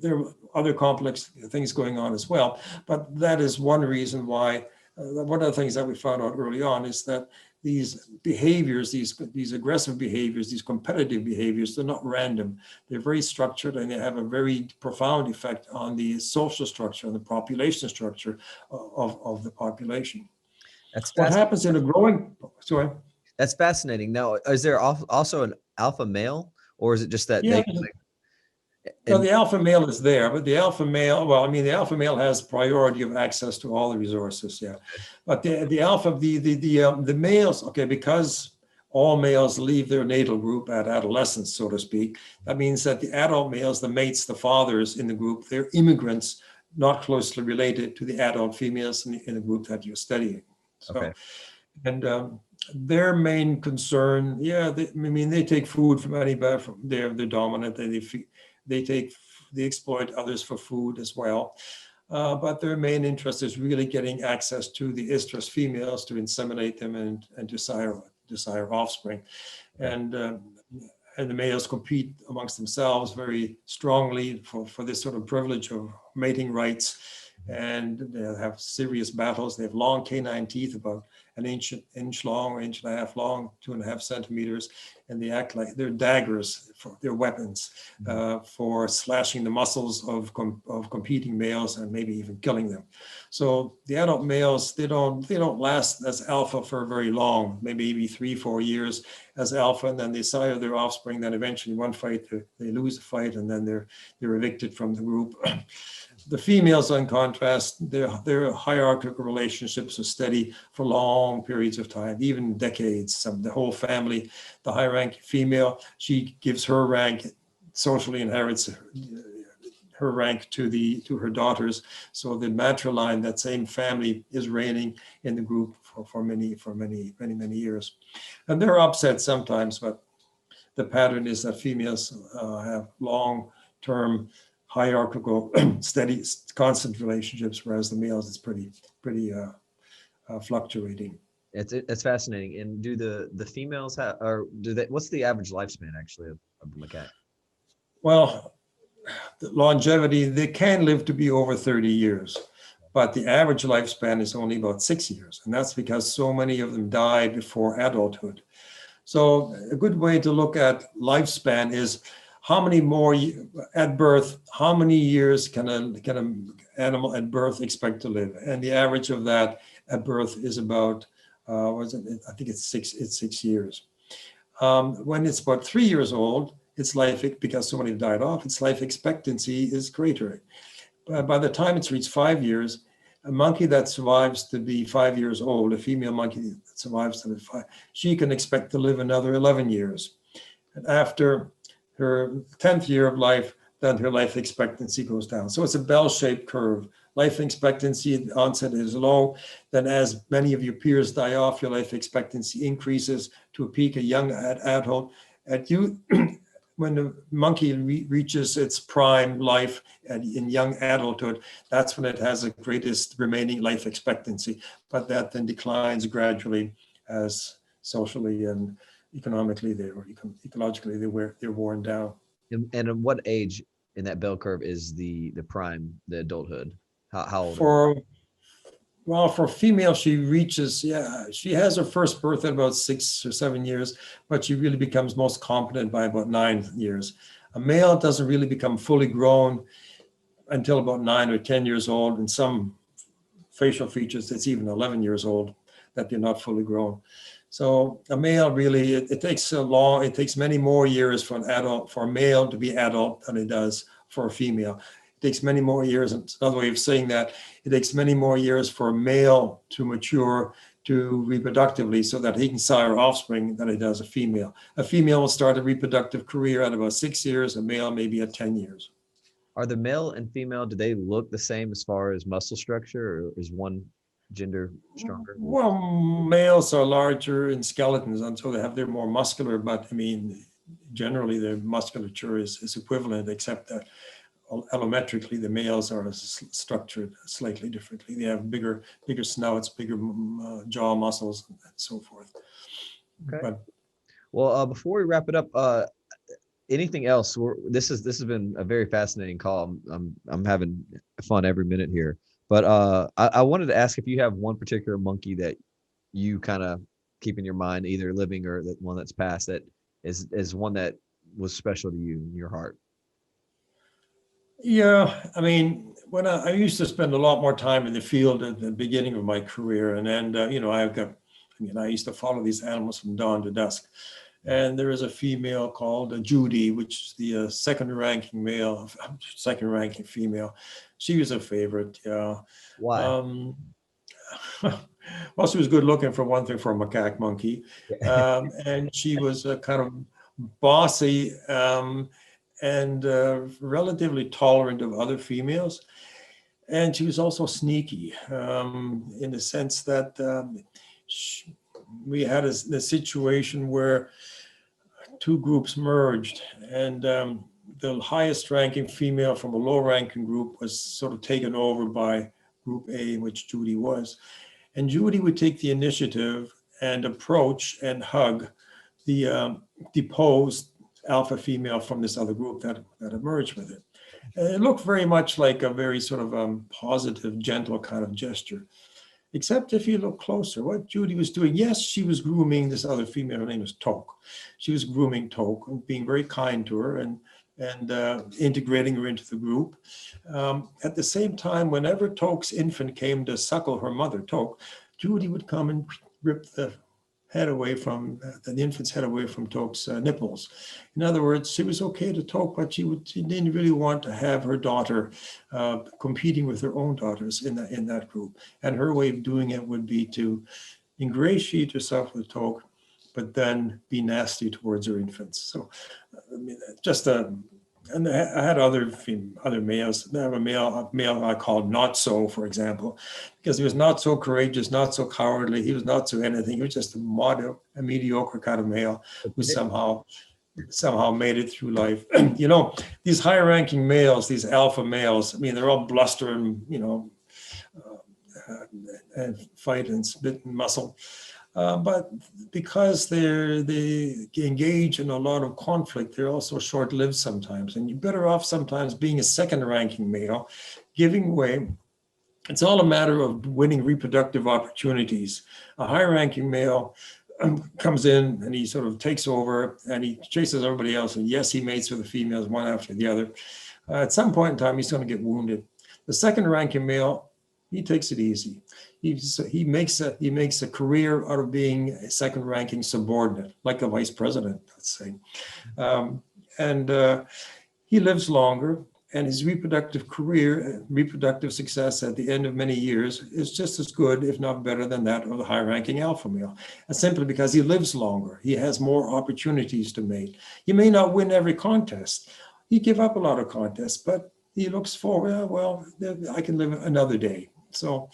Speaker 3: are other complex things going on as well, but that is one reason why. One of the things that we found out early on is that these behaviors, these aggressive behaviors, these competitive behaviors, they're not random. They're very structured, and they have a very profound effect on the social structure and the population structure of the population. What happens in a growing? Sorry.
Speaker 2: That's fascinating. Now, is there also an alpha male, or is it just that
Speaker 3: Yeah.
Speaker 2: they?
Speaker 3: No, the alpha male is there, but the alpha male, the alpha male has priority of access to all the resources, yeah. But the males, because all males leave their natal group at adolescence, so to speak, that means that the adult males, the mates, the fathers in the group, they're immigrants, not closely related to the adult females in the group that you're studying. So, and their main concern, they take food from anybody. They're dominant. They exploit others for food as well. But their main interest is really getting access to the estrus females to inseminate them and to sire offspring. And and the males compete amongst themselves very strongly for this sort of privilege of mating rights. And they have serious battles. They have long canine teeth, about an inch long or inch and a half long, 2.5 centimeters, and they act like they're daggers, for their weapons for slashing the muscles of competing males and maybe even killing them. So the adult males, they don't last as alpha for very long, maybe 3-4 years as alpha, and then they sire their offspring. Then eventually one fight they lose a fight, and then they're evicted from the group. The females, in contrast, their hierarchical relationships are steady for long periods of time, even decades. The whole family, the high-ranking female, she gives her rank, socially inherits her rank to her daughters. So the matriline, that same family, is reigning in the group for many years. And there are upsets sometimes, but the pattern is that females have long-term hierarchical, steady, constant relationships, whereas the males, it's pretty fluctuating.
Speaker 2: It's fascinating. And do the females have, or do they? What's the average lifespan actually of the macaque?
Speaker 3: Well, the longevity, they can live to be over 30 years, but the average lifespan is only about 6 years, and that's because so many of them die before adulthood. So a good way to look at lifespan is how many more at birth, how many years can an animal at birth expect to live? And the average of that at birth is about, I think it's 6 years. When it's about 3 years old, its life, because so many have died off, its life expectancy is greater. By the time it's reached 5 years, a monkey that survives to be 5 years old, a female monkey that survives to be 5, she can expect to live another 11 years. And after her 10th year of life, then her life expectancy goes down. So it's a bell-shaped curve. Life expectancy at the onset is low. Then as many of your peers die off, your life expectancy increases to a peak, a young adult. When the monkey reaches its prime life in young adulthood, that's when it has the greatest remaining life expectancy. But that then declines gradually as socially and economically ecologically they're worn down.
Speaker 2: And at what age in that bell curve is the prime, the adulthood? How old?
Speaker 3: For female, she has her first birth at about 6 or 7 years, but she really becomes most competent by about 9 years. A male doesn't really become fully grown until about 9 or 10 years old. In some facial features, it's even 11 years old that they're not fully grown. So a male really, it takes many more years for a male to be adult than it does for a female. It takes many more years, and another way of saying that, it takes many more years for a male to mature to reproductively so that he can sire offspring than it does a female. A female will start a reproductive career at about 6 years, a male maybe at 10 years.
Speaker 2: Are the male and female, do they look the same as far as muscle structure, or is one gender stronger?
Speaker 3: Well, males are larger in skeletons, and so they're more muscular, but I mean, generally their musculature is equivalent, except that allometrically the males are structured slightly differently. They have bigger snouts, bigger jaw muscles, and so forth.
Speaker 2: Okay.
Speaker 3: But,
Speaker 2: well, before we wrap it up, anything else? This has been a very fascinating call. I'm having fun every minute here. But I wanted to ask if you have one particular monkey that you kind of keep in your mind, either living or the one that's passed, that is one that was special to you in your heart.
Speaker 3: yeah, I mean, when I used to spend a lot more time in the field at the beginning of my career, and then I used to follow these animals from dawn to dusk. And there is a female called Judy, which is the second ranking female. She was a favorite. Yeah.
Speaker 2: Why?
Speaker 3: Well, she was good looking for one thing, for a macaque monkey, and she was kind of bossy and relatively tolerant of other females. And she was also sneaky in the sense that we had a situation where two groups merged, and the highest ranking female from a low ranking group was sort of taken over by group A, in which Judy was. And Judy would take the initiative and approach and hug the deposed alpha female from this other group that emerged with it. And it looked very much like a very sort of positive, gentle kind of gesture. Except if you look closer, what Judy was doing, yes, she was grooming this other female. Her name was Toque. She was grooming Toque and being very kind to her and integrating her into the group. At the same time, whenever Toque's infant came to suckle her mother, Toque, Judy would come and rip the head away from the infant's head away from Toque's nipples. In other words, she was okay to Toque, but she didn't really want to have her daughter competing with her own daughters in that group. And her way of doing it would be to ingratiate herself with Toque, but then be nasty towards her infants. So, I mean, and I had other males. I have a male I called Not So, for example, because he was not so courageous, not so cowardly. He was not so anything. He was just a mediocre kind of male who somehow made it through life. You know, these higher-ranking males, these alpha males, I mean, they're all bluster and, you know, and fight and spit and muscle. But because they engage in a lot of conflict, they're also short-lived sometimes. And you're better off sometimes being a second-ranking male, giving way. It's all a matter of winning reproductive opportunities. A high-ranking male comes in and he sort of takes over and he chases everybody else. And yes, he mates with the females one after the other. At some point in time, he's going to get wounded. The second-ranking male, he takes it easy. He makes a career out of being a second-ranking subordinate, like the vice president, let's say. He lives longer, and his reproductive success at the end of many years is just as good, if not better than that of the high-ranking alpha male. And simply because he lives longer, he has more opportunities to mate. He may not win every contest. He give up a lot of contests, but he looks forward, well, I can live another day. So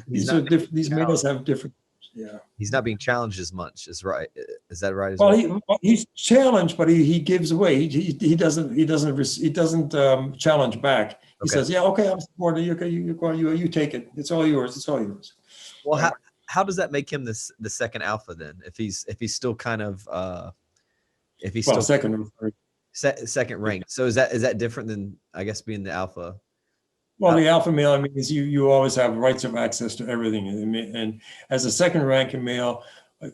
Speaker 3: these males have different, yeah.
Speaker 2: He's not being challenged as much, is right? Is that right?
Speaker 3: Well, he's challenged, but he gives away. He doesn't challenge back. He says, "Yeah, okay, I'm supporting you. Okay, you take it. It's all yours. It's all yours."
Speaker 2: Well, how does that make him the second alpha then? If he's still kind of
Speaker 3: second
Speaker 2: rank. So is that different than, I guess, being the alpha?
Speaker 3: Well, the alpha male, I mean, is you always have rights of access to everything. And as a second-ranking male,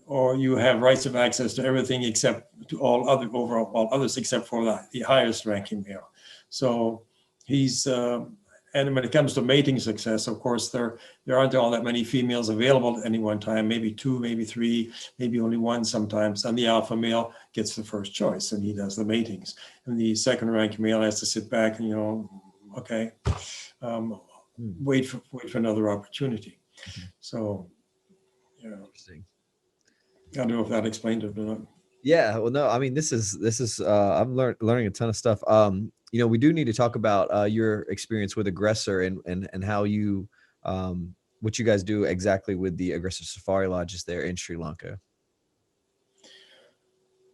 Speaker 3: or you have rights of access to everything except to all others except for the highest-ranking male. So he's, and when it comes to mating success, of course, there aren't all that many females available at any one time, maybe two, maybe three, maybe only one sometimes. And the alpha male gets the first choice and he does the matings. And the second-ranking male has to sit back and, you know, okay, wait for another opportunity. So, yeah.
Speaker 2: Interesting.
Speaker 3: I don't know if that explained it or not.
Speaker 2: Yeah. Well, no. I mean, this is. I'm learning a ton of stuff. You know, we do need to talk about your experience with aggressor and how you, what you guys do exactly with the aggressor safari lodges there in Sri Lanka.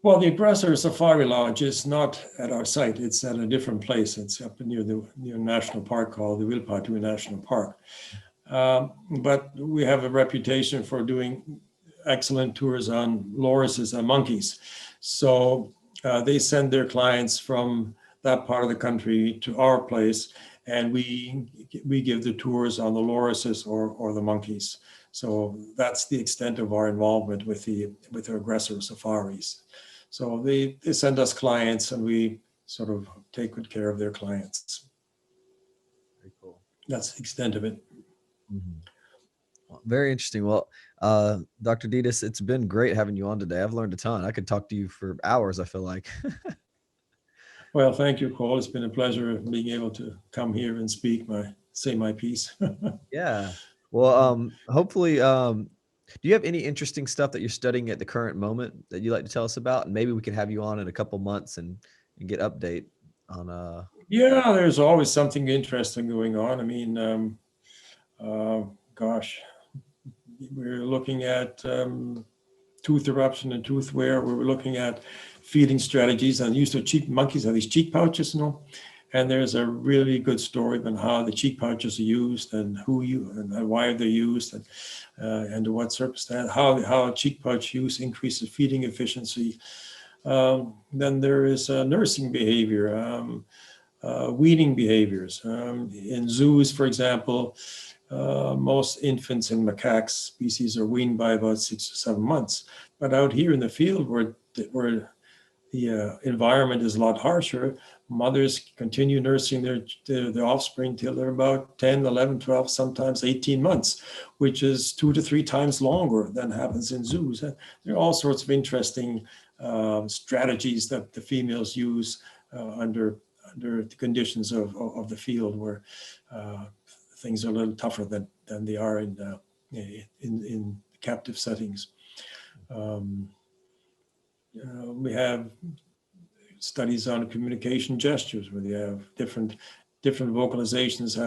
Speaker 3: Well, the aggressor safari lodge is not at our site. It's at a different place. It's up near national park called the Wilpatu National Park. But we have a reputation for doing excellent tours on lorises and monkeys. So they send their clients from that part of the country to our place, and we give the tours on the lorises or the monkeys. So that's the extent of our involvement with the aggressor safaris. So they send us clients and we sort of take good care of their clients.
Speaker 2: Very cool.
Speaker 3: That's the extent of it.
Speaker 2: Mm-hmm. Well, very interesting. Well, Dr. Dittus, it's been great having you on today. I've learned a ton. I could talk to you for hours, I feel like.
Speaker 3: Well, thank you, Cole. It's been a pleasure being able to come here and say my piece.
Speaker 2: Yeah. Well, hopefully, do you have any interesting stuff that you're studying at the current moment that you'd like to tell us about? And maybe we could have you on in a couple months and get update on.
Speaker 3: Yeah, there's always something interesting going on. I mean, gosh, we're looking at tooth eruption and tooth wear. We were looking at feeding strategies and use of cheek monkeys have these cheek pouches, you know. And there's a really good story on how the cheek pouches are used and and why they're used and under what circumstance, how cheek pouch use increases feeding efficiency. Then there is nursing behavior, weaning behaviors. In zoos, for example, most infants in macaque species are weaned by about 6 or 7 months. But out here in the field where the environment is a lot harsher, mothers continue nursing their offspring till they're about 10, 11, 12, sometimes 18 months, which is 2 to 3 times longer than happens in zoos. And there are all sorts of interesting strategies that the females use under the conditions of the field, where things are a little tougher than they are in captive settings. We have studies on communication gestures, where they have different vocalizations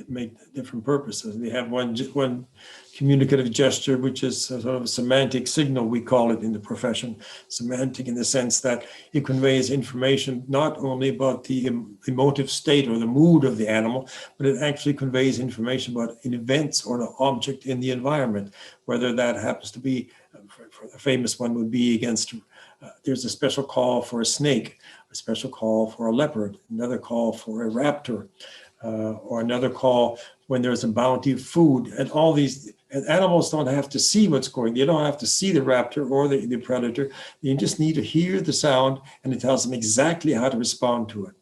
Speaker 3: make different purposes. They have one communicative gesture, which is sort of a semantic signal, we call it in the profession. Semantic in the sense that it conveys information not only about the emotive state or the mood of the animal, but it actually conveys information about an event or an object in the environment, whether that happens to be, for the famous one would be against, there's a special call for a snake, a special call for a leopard, another call for a raptor, or another call when there's a bounty of food. And all these animals don't have to see what's going. They don't have to see the raptor or the predator. You just need to hear the sound, and it tells them exactly how to respond to it.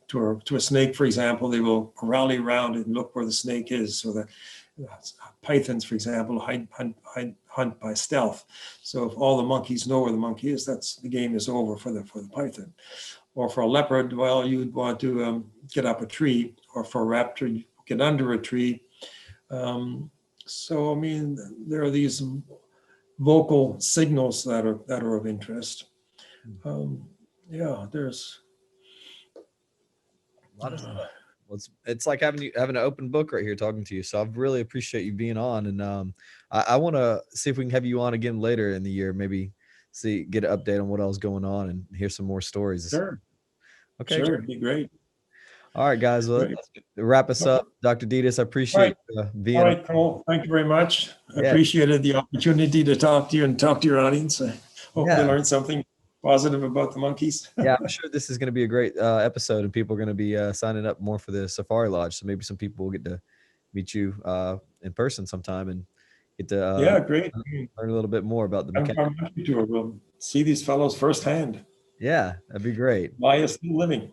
Speaker 3: To a snake, for example, they will rally around it and look where the snake is. So that pythons, for example, hunt by stealth. So if all the monkeys know where the monkey is, the game is over for the python. Or for a leopard, well, you'd want to get up a tree, or for a raptor, you get under a tree. So I mean, there are these vocal signals that are of interest. There's
Speaker 2: a lot of stuff. Well, it's like having an open book right here talking to you. So I really appreciate you being on, and I want to see if we can have you on again later in the year. Maybe get an update on what else going on and hear some more stories.
Speaker 3: Sure.
Speaker 2: Okay.
Speaker 3: Sure, it'd be great.
Speaker 2: All right, guys. Well, let's wrap us up. Dr. Dittus, I appreciate being
Speaker 3: on. All right, Cole. Thank you very much. I appreciated the opportunity to talk to you and talk to your audience. I hope you learned something positive about the monkeys.
Speaker 2: Yeah, I'm sure this is going to be a great episode, and people are going to be signing up more for the Safari Lodge. So maybe some people will get to meet you in person sometime and get to
Speaker 3: great.
Speaker 2: learn a little bit more about the mechanics.
Speaker 3: We'll see these fellows firsthand.
Speaker 2: Yeah, that'd be great.
Speaker 3: Why is still living?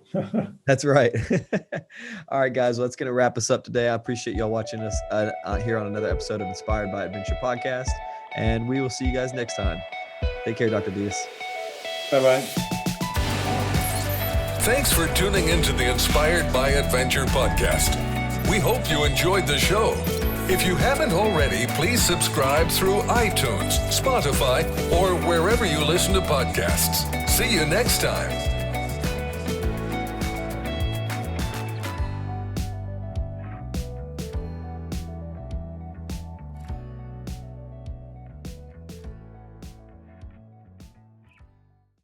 Speaker 2: That's right. All right, guys. Well, that's going to wrap us up today. I appreciate y'all watching us here on another episode of Inspired by Adventure podcast, and we will see you guys next time. Take care, Dr. Dittus.
Speaker 3: Bye-bye.
Speaker 1: Thanks for tuning into the Inspired by Adventure podcast. We hope you enjoyed the show. If you haven't already, please subscribe through iTunes, Spotify, or wherever you listen to podcasts. See you next time.